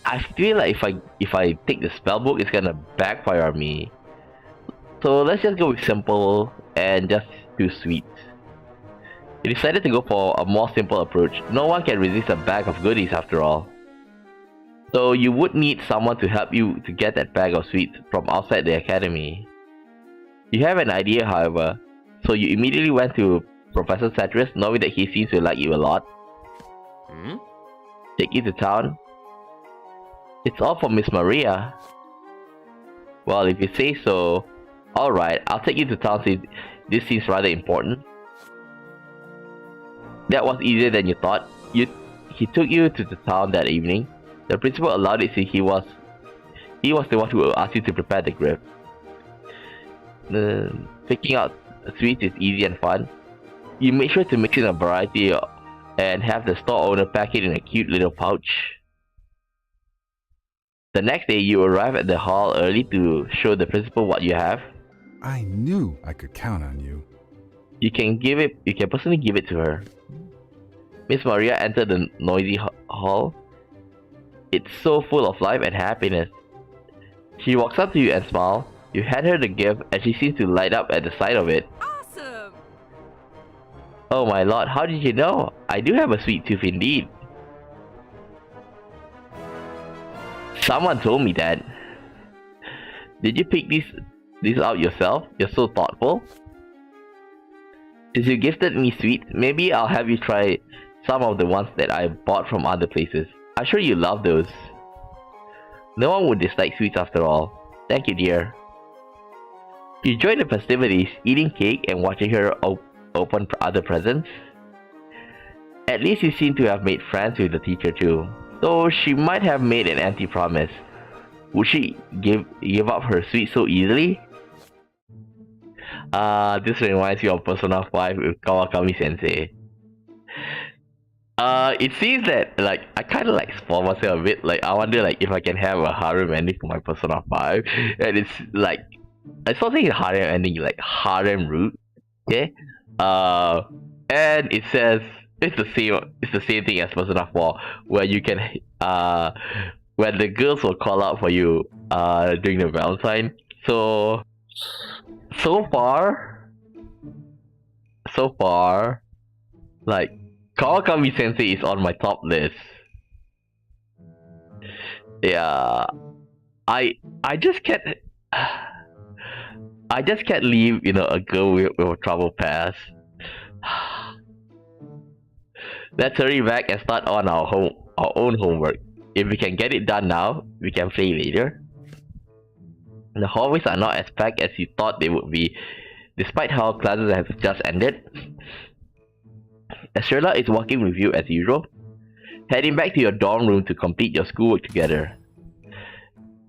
I feel like if I take the spellbook, it's gonna backfire on me. So let's just go with simple and just do sweets. You decided to go for a more simple approach. No one can resist a bag of goodies after all. So you would need someone to help you to get that bag of sweets from outside the academy. You have an idea, however, so you immediately went to Professor Satrius, knowing that he seems to like you a lot. Take you to town. It's all for Miss Maria. Well, if you say so. Alright, I'll take you to town since this seems rather important. That was easier than you thought. He took you to the town that evening. The principal allowed it since he was the one who asked you to prepare the gift. Picking out sweets is easy and fun. You make sure to mix in a variety and have the store owner pack it in a cute little pouch. The next day, you arrive at the hall early to show the principal what you have. I knew I could count on you. You can personally give it to her. Miss Maria entered the noisy hall. It's so full of life and happiness. She walks up to you and smiles. You hand her the gift and she seems to light up at the sight of it. Awesome! Oh my lord, how did you know? I do have a sweet tooth indeed. Someone told me that. Did you pick these out yourself? You're so thoughtful. Since you gifted me sweets, maybe I'll have you try some of the ones that I bought from other places. I'm sure you love those. No one would dislike sweets after all. Thank you, dear. You join the festivities, eating cake and watching her open other presents. At least you seem to have made friends with the teacher too. Though she might have made an empty promise. Would she give up her sweets so easily? This reminds me of Persona 5 with Kawakami Sensei. It seems that I kind of spoil myself a bit. I wonder if I can have a harem ending for my Persona 5, and it's I saw saying harem ending harem root. Okay, and it says it's the same thing as Persona 4, where you can where the girls will call out for you during the Valentine. So far, Kawakami Sensei is on my top list. Yeah, I just can't leave a girl with a trouble past. Let's hurry back and start on our own homework. If we can get it done now, we can play later. The hallways are not as packed as you thought they would be, despite how classes have just ended. Estrella is walking with you as usual, heading back to your dorm room to complete your schoolwork together.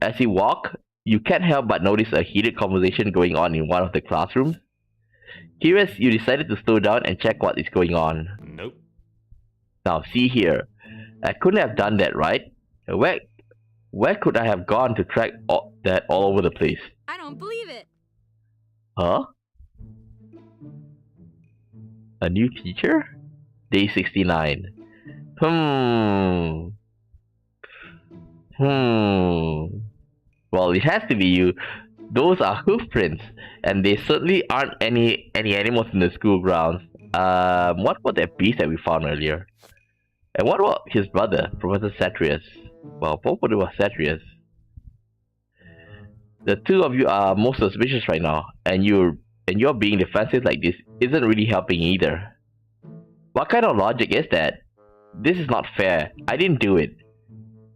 As you walk, you can't help but notice a heated conversation going on in one of the classrooms. Curious, you decided to slow down and check what is going on. Nope. Now see here, I couldn't have done that, right? Where could I have gone to track that all over the place? I don't believe it. Huh? A new teacher? Day 69. Well, it has to be you. Those are hoof prints, and they certainly aren't any animals in the school grounds. What about that beast that we found earlier? And what about his brother, Professor Satrius? Well, both of them are Satrius. The two of you are most suspicious right now, and you're being defensive like this isn't really helping either. What kind of logic is that? This is not fair. I didn't do it.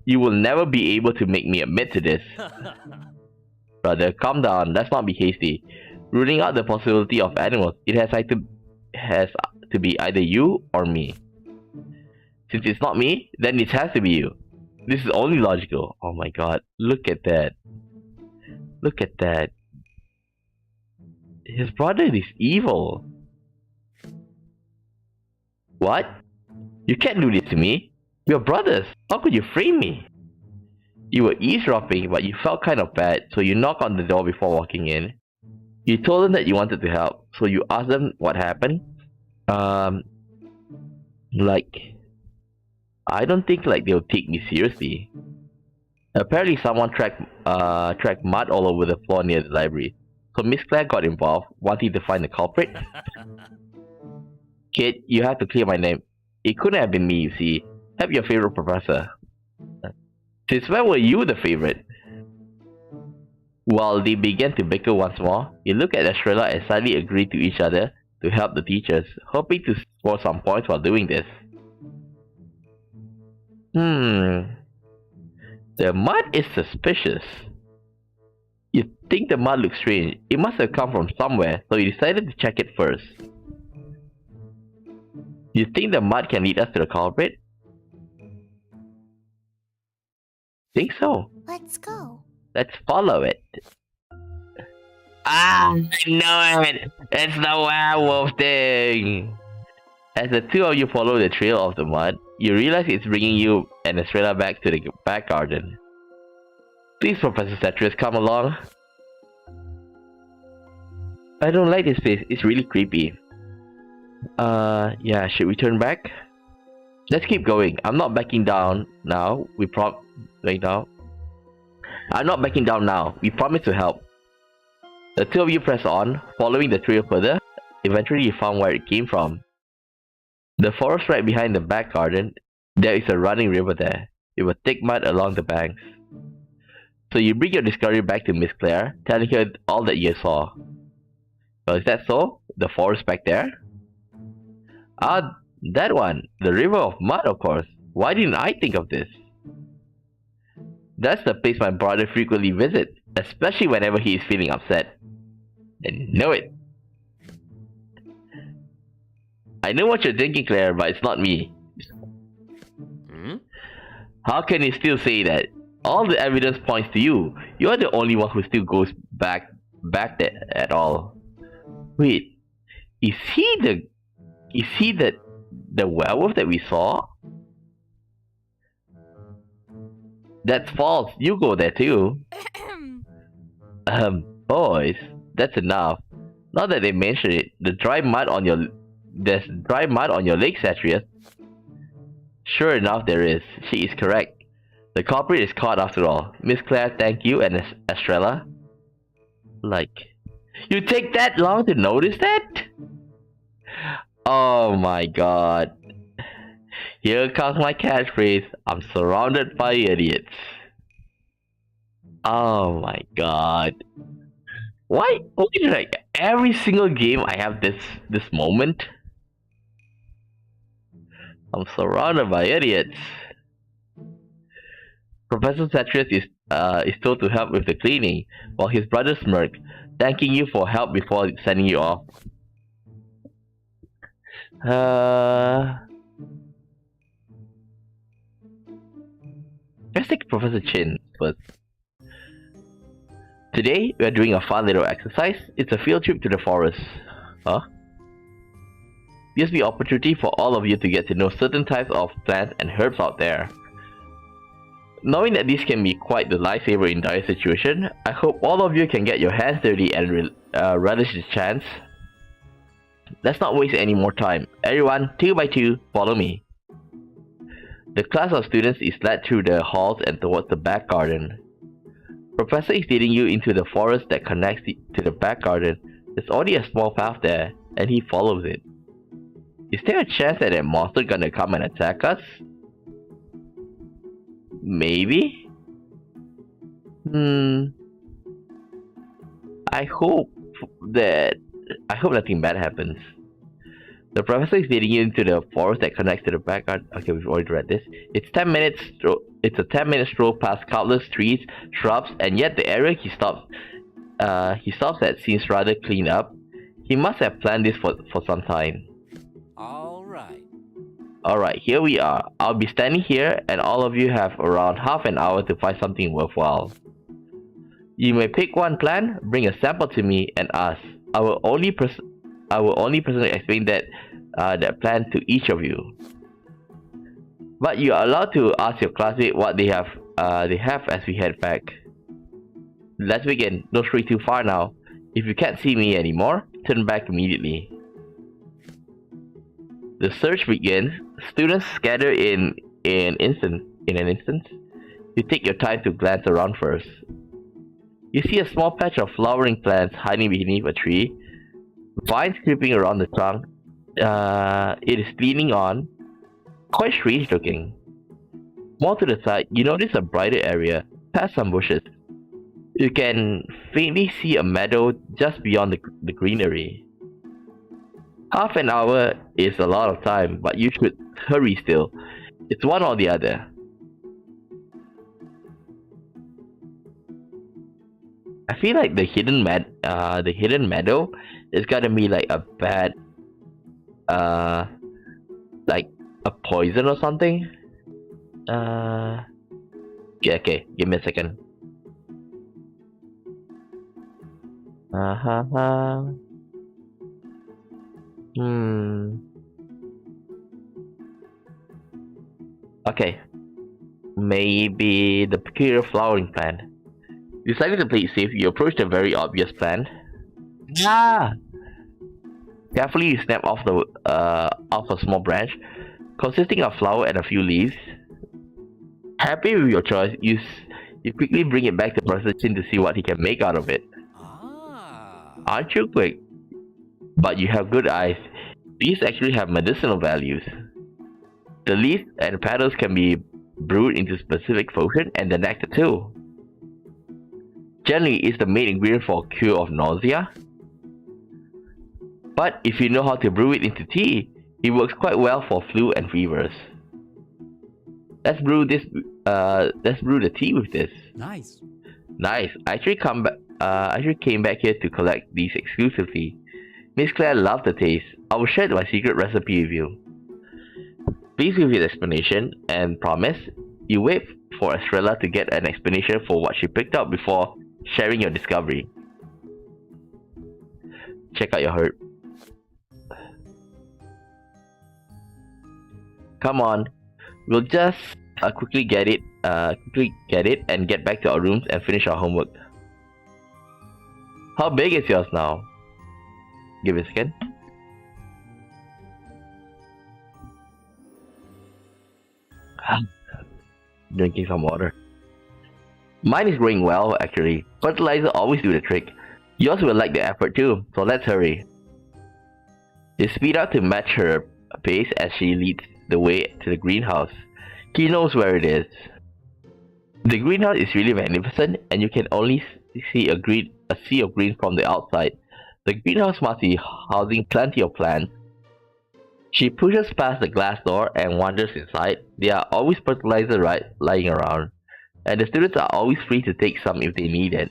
You will never be able to make me admit to this. Brother, calm down. Let's not be hasty. Ruling out the possibility of animals, it has to be either you or me. Since it's not me, then it has to be you. This is only logical. Oh my god, look at that. Look at that. His brother is evil. What? You can't do this to me. We're brothers. How could you frame me? You were eavesdropping, but you felt kind of bad, so you knocked on the door before walking in. You told them that you wanted to help, so you asked them what happened. I don't think they'll take me seriously. Apparently someone tracked mud all over the floor near the library. So Miss Claire got involved, wanting to find the culprit. Kid, you have to clear my name. It couldn't have been me, you see. Have your favorite professor. Since when were you the favorite? While they began to bicker once more, you look at Estrella and suddenly agree to each other to help the teachers, hoping to score some points while doing this. The mud is suspicious. You think the mud looks strange. It must have come from somewhere, so you decided to check it first. You think the mud can lead us to the culprit? Think so. Let's go. Let's follow it. I know it! It's the werewolf thing! As the two of you follow the trail of the mud, you realize it's bringing you and Estrella back to the back garden. Please, Professor Cetrius, come along. I don't like this place, it's really creepy. Yeah, should we turn back? Let's keep going. I'm not backing down now. Right now. I'm not backing down now. We promise to help. The two of you press on, following the trail further. Eventually you found where it came from. The forest right behind the back garden. There is a running river there, with thick mud along the banks. So you bring your discovery back to Miss Claire, telling her all that you saw. Well, is that so? The forest back there? Ah, that one. The river of mud, of course. Why didn't I think of this? That's the place my brother frequently visits, especially whenever he is feeling upset. I know it. I know what you're thinking, Claire, but it's not me. How can you still say that? All the evidence points to you. You are the only one who still goes back there at all. Wait, is he the werewolf that we saw? That's false. You go there too. Boys, that's enough. Now that they mention it, there's dry mud on your legs, Satrius. Sure enough, there is. She is correct. The culprit is caught after all. Miss Claire, thank you, and Estrella. Like, you take that long to notice that? Oh my god. Here comes my catchphrase. I'm surrounded by idiots. Oh my god. Why? Like every single game I have this moment. I'm surrounded by idiots. Professor Satrius is told to help with the cleaning, while his brother smirked, thanking you for help before sending you off. Let's take Professor Chin first. Today, we are doing a fun little exercise. It's a field trip to the forest. Huh? Gives the opportunity for all of you to get to know certain types of plants and herbs out there. Knowing that this can be quite the lifesaver in dire situation, I hope all of you can get your hands dirty and relish this chance. Let's not waste any more time. Everyone, 2 by 2, follow me. The class of students is led through the halls and towards the back garden. Professor is leading you into the forest that connects to the back garden. There's already a small path there, and he follows it. Is there a chance that monster gonna come and attack us? Maybe? I hope nothing bad happens. The professor is leading you into the forest that connects to the back garden. Okay, we've already read this. It's a 10-minute stroll past countless trees, shrubs, and yet the area he stops at seems rather clean up. He must have planned this for some time. Alright, here we are. I'll be standing here, and all of you have around half an hour to find something worthwhile. You may pick one plant, bring a sample to me, and ask. I will only personally explain that plant to each of you. But you are allowed to ask your classmate what they have as we head back. Let's begin. Don't stray too far now. If you can't see me anymore, turn back immediately. The search begins. Students scatter in an instant. You take your time to glance around first. You see a small patch of flowering plants hiding beneath a tree. Vines creeping around the trunk. It is leaning on. Quite strange looking. More to the side, you notice a brighter area, past some bushes. You can faintly see a meadow just beyond the greenery. Half an hour is a lot of time, but you should hurry still. It's one or the other. I feel like the hidden meadow is gonna be like a bad, like a poison or something. Okay, give me a second. Okay. Maybe the peculiar flowering plant. Deciding to play it safe, you approach the very obvious plant. Ah! Carefully, you snap off a small branch, consisting of flower and a few leaves. Happy with your choice, you quickly bring it back to Professor Chin to see what he can make out of it. Aren't you quick? But you have good eyes. These actually have medicinal values. The leaves and petals can be brewed into specific potion, and the nectar too. Generally, it's the main ingredient for a cure of nausea. But if you know how to brew it into tea, it works quite well for flu and fevers. Let's brew the tea with this. Nice. Nice. I actually came back here to collect these exclusively. Miss Claire loved the taste. I will share my secret recipe with you. Please give your explanation and promise. You wait for Estrella to get an explanation for what she picked up before sharing your discovery. Check out your herb. Come on, we'll just quickly get it and get back to our rooms and finish our homework. How big is yours now? Give it a second. Drinking some water. Mine is growing well, actually. Fertilizer always do the trick. Yours will like the effort too, so let's hurry. You speed up to match her pace as she leads the way to the greenhouse. He knows where it is. The greenhouse is really magnificent, and you can only see a sea of green from the outside. The greenhouse must be housing plenty of plants. She pushes past the glass door and wanders inside. There are always fertilizer lying around, and the students are always free to take some if they need it.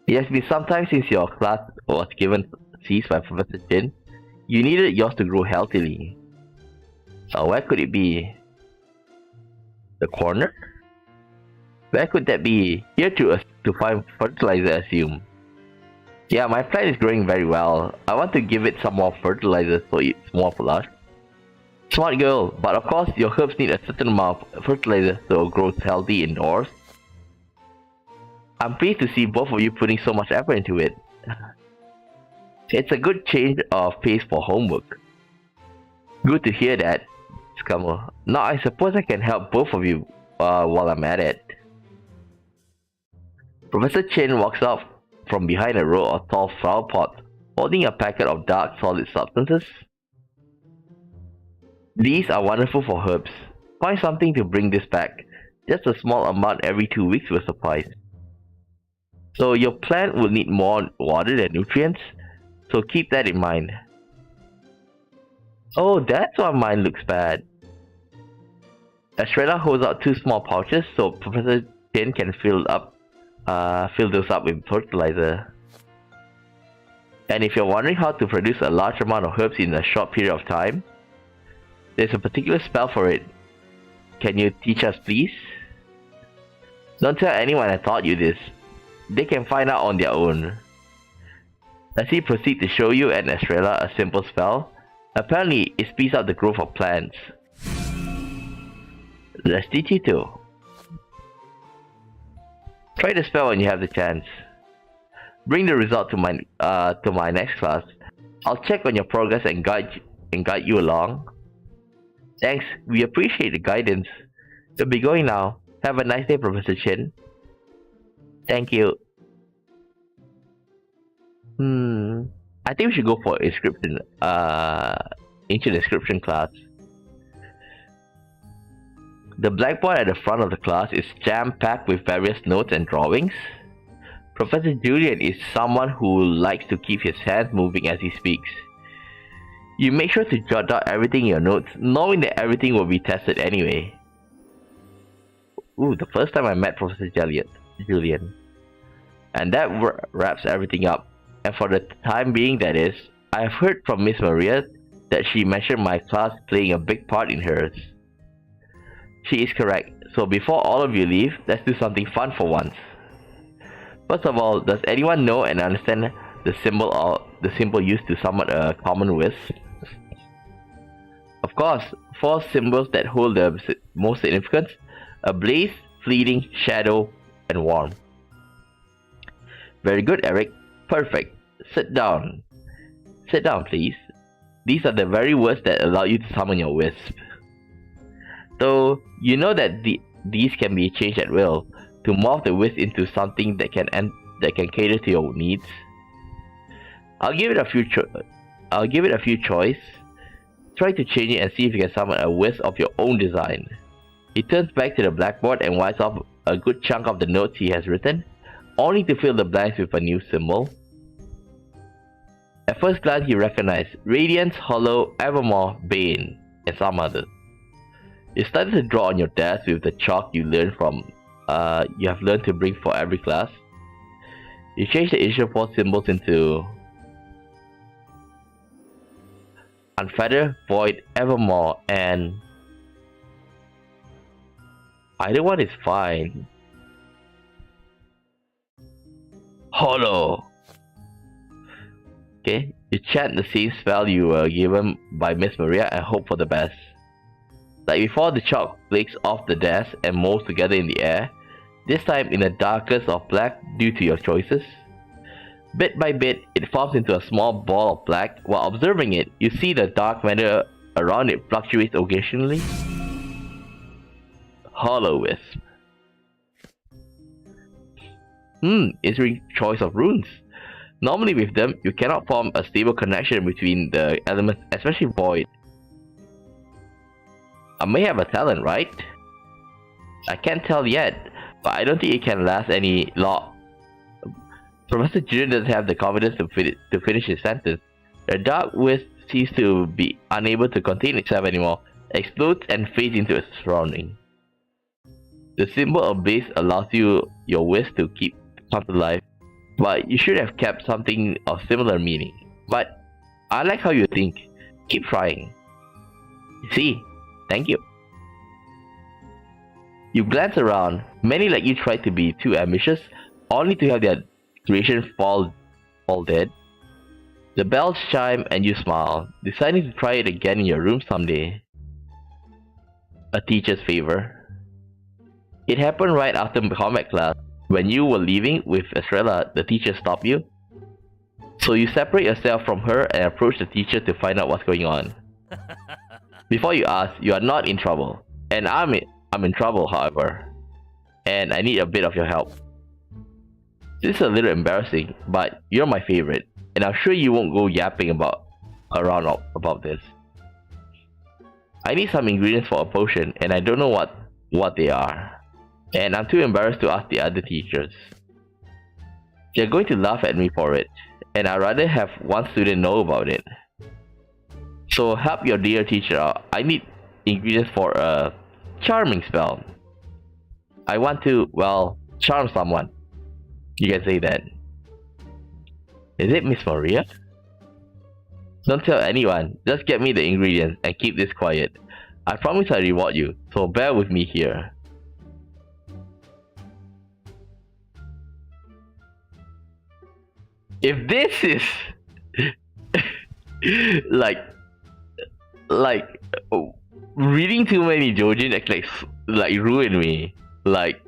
It has been some time since your class was given seeds by Professor Chin. You needed yours to grow healthily. So where could it be? The corner? Where could that be? Here to find fertilizer, I assume. Yeah, my plant is growing very well. I want to give it some more fertilizer so it's more lush. Smart girl, but of course your herbs need a certain amount of fertilizer so it grows healthy indoors. I'm pleased to see both of you putting so much effort into it. It's a good change of pace for homework. Good to hear that, Scummer. Now I suppose I can help both of you while I'm at it. Professor Chen walks out from behind a row of tall flower pots, holding a packet of dark solid substances. These are wonderful for herbs. Find something to bring this back. Just a small amount every 2 weeks will suffice. So your plant will need more water than nutrients, so keep that in mind. Oh, that's why mine looks bad. Estrella holds out 2 small pouches so Professor Chen can fill those up with fertilizer. And if you're wondering how to produce a large amount of herbs in a short period of time, there's a particular spell for it. Can you teach us, please? Don't tell anyone I taught you this. They can find out on their own. As he proceeds to show you and Estrella a simple spell, apparently it speeds up the growth of plants. Let's teach you too. Try the spell when you have the chance. Bring the result to my next class. I'll check on your progress and guide you along. Thanks, we appreciate the guidance. We'll be going now. Have a nice day, Professor Chin. Thank you. I think we should go for inscription. Ancient inscription class. The blackboard at the front of the class is jam-packed with various notes and drawings. Professor Julian is someone who likes to keep his hands moving as he speaks. You make sure to jot down everything in your notes, knowing that everything will be tested anyway. Ooh, the first time I met Professor Julian. And that wraps everything up. And for the time being, that is, I have heard from Miss Maria that she mentioned my class playing a big part in hers. She is correct, so before all of you leave, let's do something fun for once. First of all, does anyone know and understand the symbol used to summon a common wisp? Of course, 4 symbols that hold the most significance: a blaze, fleeting, shadow, and warm. Very good, Eric. Perfect. Sit down. Sit down, please. These are the very words that allow you to summon your wisp. Though, you know that these can be changed at will to morph the wisp into something that can cater to your needs. I'll give it a few choice. Try to change it and see if you can summon a wisp of your own design. He turns back to the blackboard and wipes off a good chunk of the notes he has written, only to fill the blanks with a new symbol. At first glance, he recognized Radiance, Hollow, Evermore, Bane, and some others. You started to draw on your desk with the chalk you have learned to bring for every class. You change the initial 4 symbols into Unfeather, Void, Evermore, and either one is fine. Hollow. Okay, you chant the same spell you were given by Miss Maria and hope for the best. Like before, the chalk flakes off the desk and molds together in the air, this time in the darkest of black due to your choices. Bit by bit, it forms into a small ball of black. While observing it, you see the dark matter around it fluctuates occasionally. Hollow Wisp. Interesting choice of runes. Normally with them, you cannot form a stable connection between the elements, especially Void. I may have a talent, right? I can't tell yet, but I don't think it can last any long. Professor Julian doesn't have the confidence to finish his sentence. The dark wisp seems to be unable to contain itself anymore, explodes and fades into its surrounding. The symbol of blaze allows your wisp to come to life, but you should have kept something of similar meaning. But I like how you think. Keep trying. See? Thank you. You glance around. Many like you try to be too ambitious, only to have their creation fall dead. The bells chime and you smile, deciding to try it again in your room someday. A teacher's favor. It happened right after combat class. When you were leaving with Estrella, the teacher stopped you. So you separate yourself from her and approach the teacher to find out what's going on. Before you ask, you are not in trouble. And I'm in trouble, however. And I need a bit of your help. This is a little embarrassing, but you're my favorite. And I'm sure you won't go yapping around about this. I need some ingredients for a potion, and I don't know what they are. And I'm too embarrassed to ask the other teachers. They're going to laugh at me for it, and I'd rather have one student know about it. So help your dear teacher out. I need ingredients for a charming spell. I want to, well, charm someone. You can say that. Is it Miss Maria? Don't tell anyone. Just get me the ingredients and keep this quiet. I promise I'll reward you, so bear with me here. If this is like reading too many Jojin like ruin me. Like,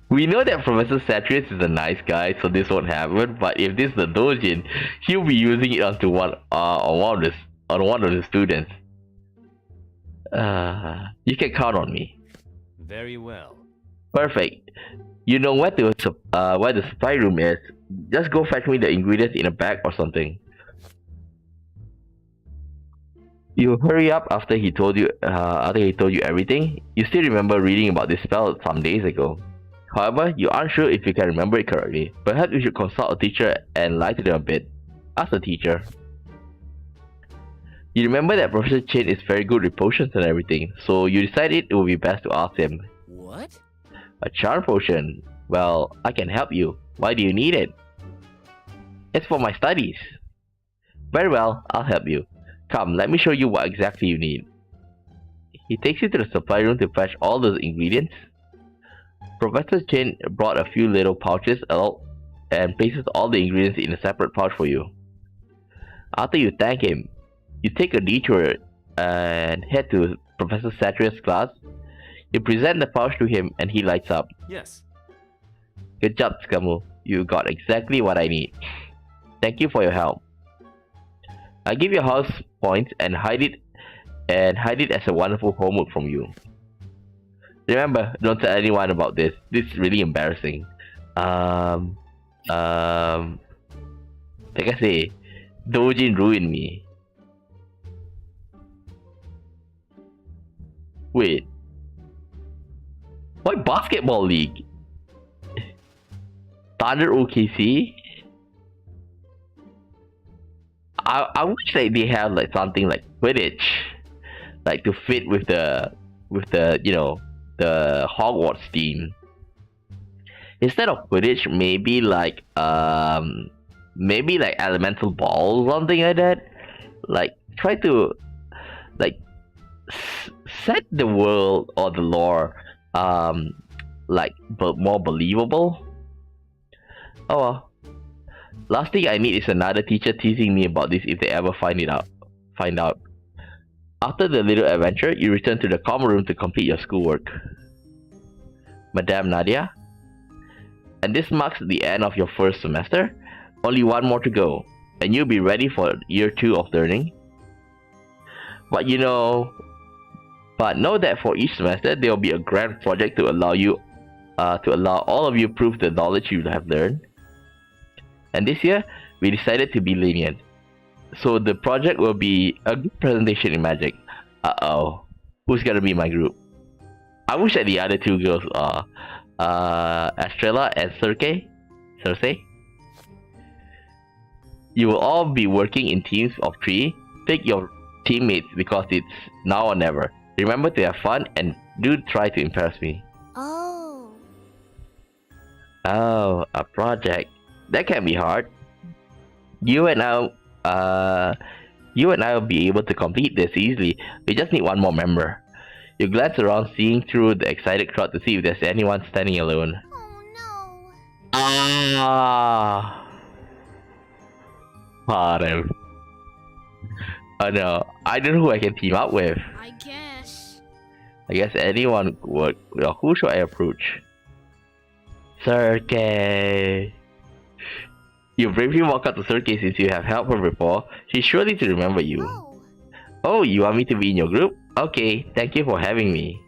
we know that Professor Satrius is a nice guy, so this won't happen. But if this is the Dojin, he'll be using it onto one of the students. You can count on me. Very well. Perfect. You know where the supply room is. Just go fetch me the ingredients in a bag or something. You hurry up after he told you everything. You still remember reading about this spell some days ago. However, you aren't sure if you can remember it correctly. Perhaps you should consult a teacher and lie to them a bit. Ask the teacher. You remember that Professor Chen is very good with potions and everything, so you decided it would be best to ask him. What? A charm potion? Well, I can help you. Why do you need it? It's for my studies. Very well, I'll help you. Come, let me show you what exactly you need. He takes you to the supply room to fetch all those ingredients. Professor Chen brought a few little pouches and places all the ingredients in a separate pouch for you. After you thank him, you take a detour and head to Professor Satrius' class. You present the pouch to him and he lights up. Yes. Good job, Skamu. You got exactly what I need. Thank you for your help. I'll give you house points and hide it as a wonderful homework from you. Remember, don't tell anyone about this. This is really embarrassing. Um, like I say, Dojin ruined me. Wait, why basketball league? Thunder OKC? I wish like they have like something like Quidditch, like to fit with the the Hogwarts theme. Instead of Quidditch, maybe like elemental ball or something like that. Like try to like set the world or the lore like more believable. Oh well. Last thing I need is another teacher teasing me about this if they ever find out. After the little adventure, you return to the common room to complete your schoolwork. Madame Nadia? And this marks the end of your first semester. Only one more to go, and you'll be ready for year 2 of learning. But know that for each semester there will be a grand project to allow all of you prove the knowledge you have learned. And this year, we decided to be lenient. So the project will be a group presentation in magic. Uh-oh. Who's gonna be my group? I wish that the other two girls are Estrella and Circe. You will all be working in teams of 3. Pick your teammates because it's now or never. Remember to have fun and do try to impress me. Oh. Oh, a project. That can be hard. You and I will be able to complete this easily. We just need one more member. You glance around, seeing through the excited crowd to see if there's anyone standing alone. Oh no. Ah, pardon. Oh no, I don't know who I can team up with. I guess anyone would. Well, who should I approach? Circe. You bravely walk up to Circe since you have helped her before. She's surely to remember you. Oh, you want me to be in your group? Okay, thank you for having me.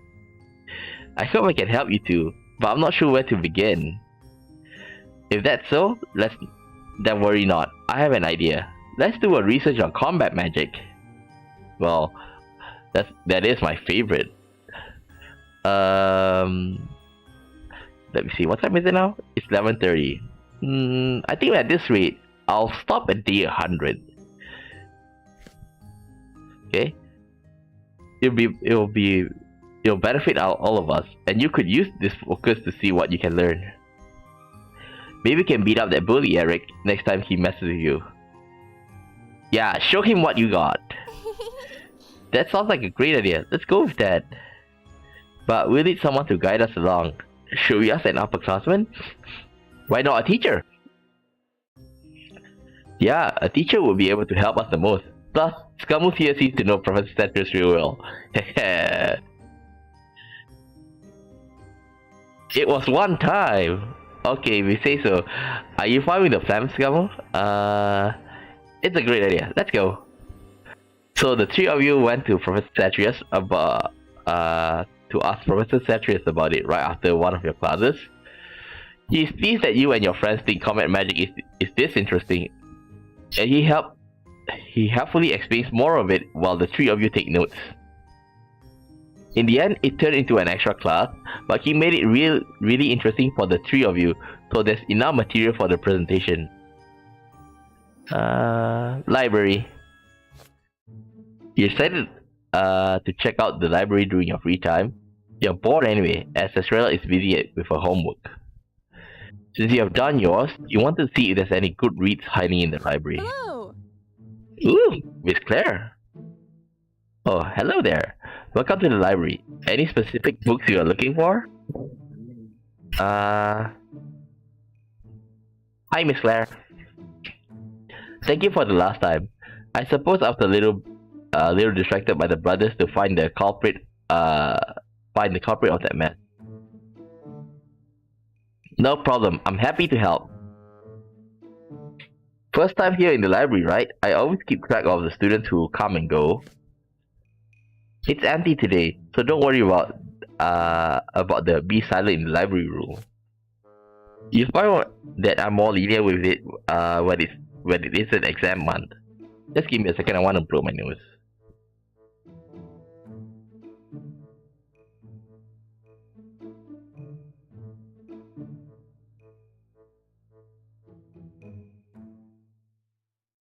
I hope I can help you too, but I'm not sure where to begin. If that's so, then worry not. I have an idea. Let's do a research on combat magic. Well, that is my favorite. Let me see. What time is it now? It's 11:30. I think at this rate, I'll stop at day 100. Okay. It'll benefit all of us, and you could use this focus to see what you can learn. Maybe we can beat up that bully Eric next time he messes with you. Yeah, show him what you got. That sounds like a great idea. Let's go with that. But we'll need someone to guide us along. Should we ask an upperclassman? Why not a teacher? Yeah, a teacher will be able to help us the most. Plus, Scamus here seems to know Professor Cetrius real well. It was one time. Okay, we say so. Are you fine with the plan, Scamus? It's a great idea. Let's go. So the 3 of you went to Professor Cetrius to ask Professor Cetrius about it right after one of your classes. He is pleased that you and your friends think combat magic is this interesting, and he helpfully explains more of it while the 3 of you take notes. In the end, it turned into an extra class, but he made it really interesting for the 3 of you, so there's enough material for the presentation. Library. You decided to check out the library during your free time. You're bored anyway, as Estrella is busy with her homework. Since you have done yours, you want to see if there's any good reads hiding in the library. Hello. Ooh, Miss Claire. Oh, hello there. Welcome to the library. Any specific books you are looking for? Hi, Miss Claire. Thank you for the last time. I suppose I was a little distracted by the brothers to find the culprit of that mess. No problem. I'm happy to help. First time here in the library, right? I always keep track of the students who come and go. It's empty today, so don't worry about the be silent in the library rule. You find that I'm more lenient with it when it is an exam month. Just give me a second, I want to blow my nose.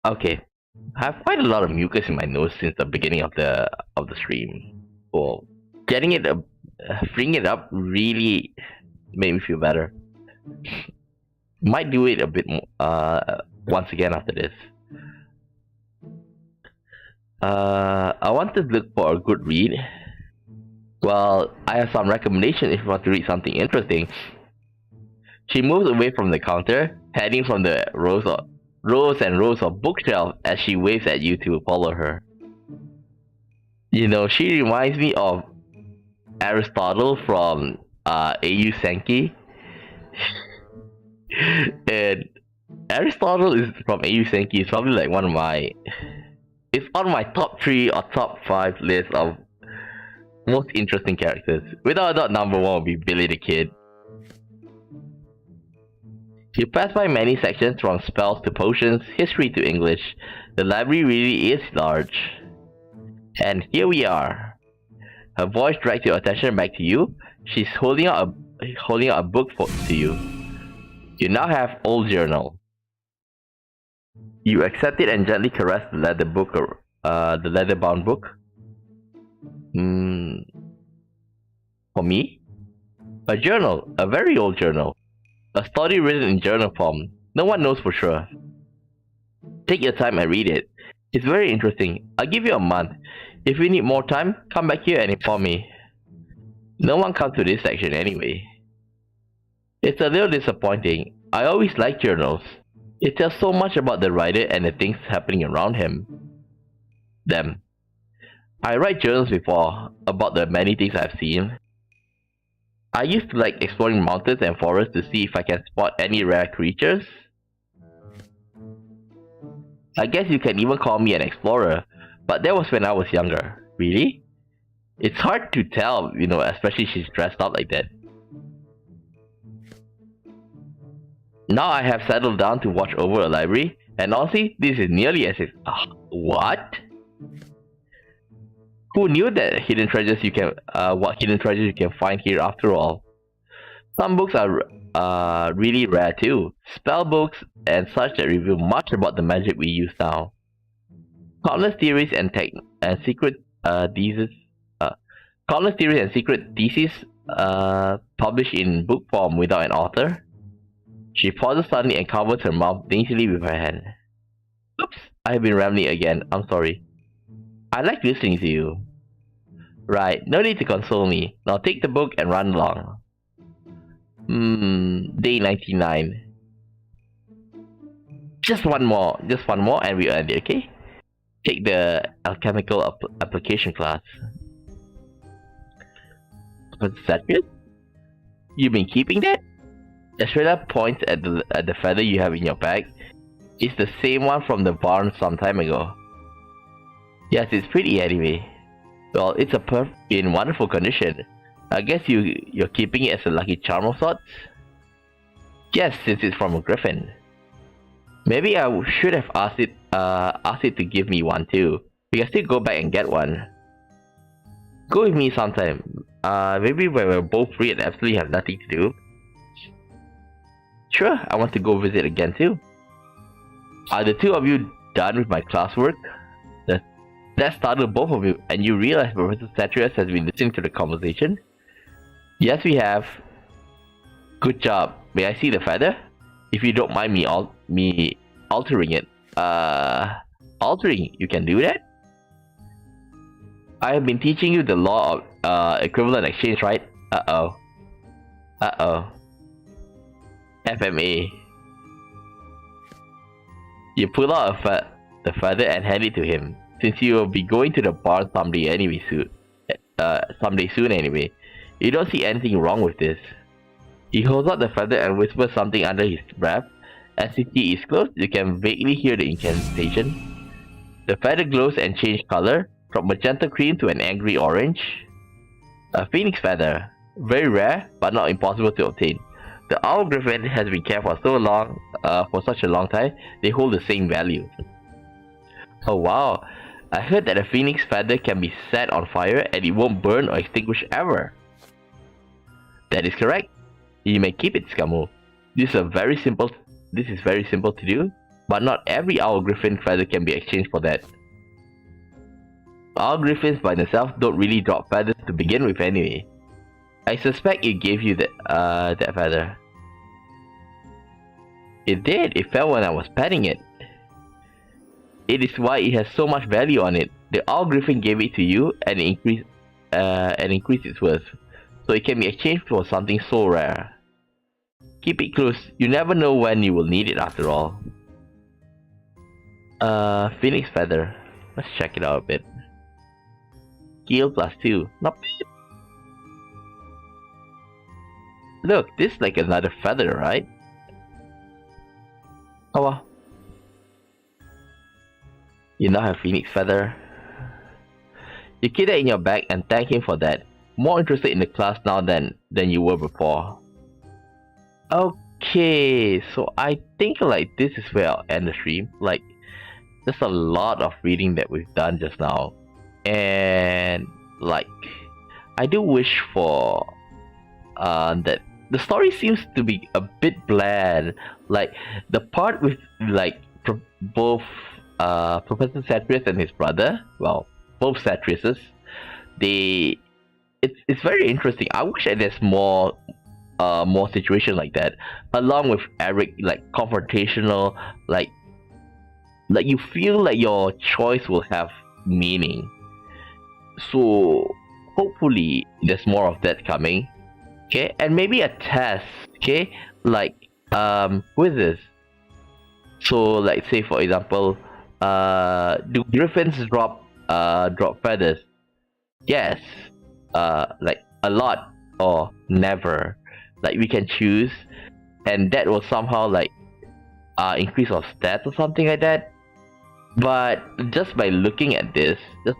Okay, I have quite a lot of mucus in my nose since the beginning of the stream. Well, freeing it up really made me feel better. Might do it a bit more once again after this. I want to look for a good read. Well, I have some recommendations if you want to read something interesting. She moves away from the counter, heading from the rows and rows of bookshelves as she waves at you to follow her. You know, she reminds me of Aristotle from A.U. Sankey. And Aristotle is from A.U. Sankey is probably like it's on my top 3 or top 5 list of most interesting characters. Without a doubt, number 1 would be Billy the Kid. You pass by many sections from spells to potions, history to English. The library really is large. And here we are. Her voice drags your attention back to you. She's holding out a book to you. You now have Old Journal. You accept it and gently caress the leather-bound book. For me? A journal, a very old journal. A story written in journal form. No one knows for sure. Take your time and read it. It's very interesting. I'll give you a month. If you need more time, come back here and inform me. No one comes to this section anyway. It's a little disappointing. I always like journals. It tells so much about the writer and the things happening around them. I write journals before about the many things I've seen. I used to like exploring mountains and forests to see if I can spot any rare creatures. I guess you can even call me an explorer, but that was when I was younger. Really? It's hard to tell, you know, especially she's dressed up like that. Now I have settled down to watch over a library, and honestly, this is nearly as if... what? Who knew that what hidden treasures you can find here after all? Some books are really rare too. Spell books and such that reveal much about the magic we use now. Countless theories and secret theses published in book form without an author. She pauses suddenly and covers her mouth daintily with her hand. Oops, I have been rambling again. I'm sorry. I like listening to you. Right, no need to console me. Now take the book and run along. Day 99. Just one more and we end it, okay? Take the alchemical application class. What's that good? You've been keeping that? Estrella points at the feather you have in your bag. It's the same one from the barn some time ago. Yes, it's pretty anyway. Well, it's in wonderful condition. I guess you're keeping it as a lucky charm of sorts? Yes, since it's from a griffin. Maybe I should have asked it to give me one too. We can still go back and get one. Go with me sometime. Maybe when we're both free and absolutely have nothing to do. Sure, I want to go visit again too. Are the two of you done with my classwork? That startled both of you, and you realize Professor Satrius has been listening to the conversation? Yes, we have. Good job. May I see the feather? If you don't mind me altering it. Altering? You can do that? I have been teaching you the law of equivalent exchange, right? Uh-oh. FMA. You pull out the feather and hand it to him. Since you will be going to the barn someday soon anyway, you don't see anything wrong with this. He holds out the feather and whispers something under his breath, As the key is closed, you can vaguely hear the incantation. The feather glows and changes color, from magenta green to an angry orange. A phoenix feather. Very rare, but not impossible to obtain. The owl griffin has been kept for for such a long time, they hold the same value. Oh wow, I heard that a phoenix feather can be set on fire and it won't burn or extinguish ever. That is correct. You may keep it, Skamu. This is very simple to do, but not every owl griffin feather can be exchanged for that. Owl griffins by themselves don't really drop feathers to begin with anyway. I suspect it gave you that feather. It did. It fell when I was petting it. It is why it has so much value on it. The owl griffin gave it to you and increased its worth, so it can be exchanged for something so rare. Keep it close. You never know when you will need it after all. Phoenix feather. Let's check it out a bit. Skill +2. Not bad. Look, this is like another feather, right? Oh well. You now have Phoenix feather. You keep that in your bag and thank him for that. More interested in the class now than you were before. Okay, so I think like this is where I'll end the stream. Like, there's a lot of reading that we've done just now, and like, I do wish for that the story seems to be a bit bland. Like the part with like both Professor Satrius and his brother, well, both Satriuses, it's very interesting. I wish that there's more situations like that, along with Eric, like confrontational, like you feel like your choice will have meaning. So hopefully there's more of that coming. Okay, and maybe a test. Okay, like with this. So like say for example, do griffins drop feathers? Yes. Like a lot or never. Like we can choose, and that will somehow like increase our stats or something like that. But just by looking at this, if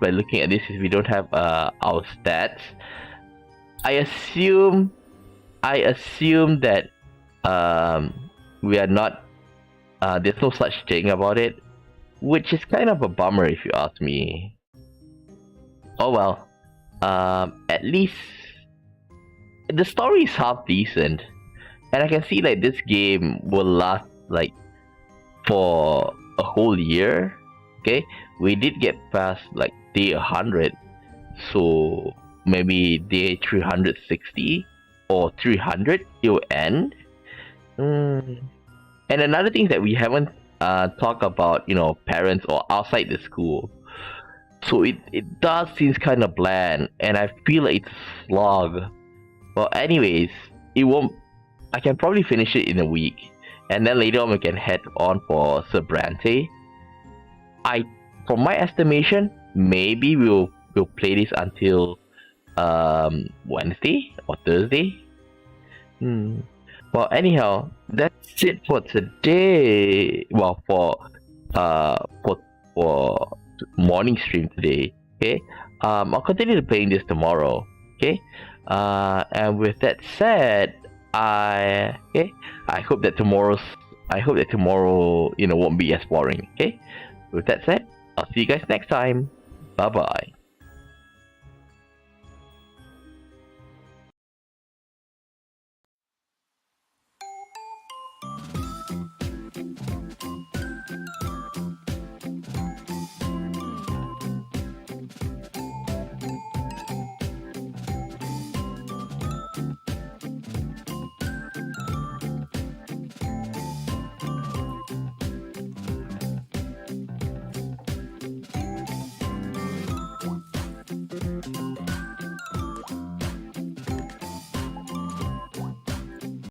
we don't have our stats, I assume that we are not. There's no such thing about it, which is kind of a bummer if you ask me. Oh well. At least the story is half decent, and I can see like this game will last like for a whole year. Okay, we did get past like day 100, so maybe day 360 or 300 it will end. And another thing that we haven't talked about, you know, parents or outside the school. So it does seem kind of bland, and I feel like it's a slog. Well, anyways, I can probably finish it in a week, and then later on we can head on for Sobrante. From my estimation, maybe we'll play this until Wednesday or Thursday. Well, anyhow, that's it for today. Well, for morning stream today. Okay, I'll continue to playing this tomorrow. Okay, and with that said, I hope that tomorrow won't be as boring. Okay, with that said, I'll see you guys next time. Bye bye.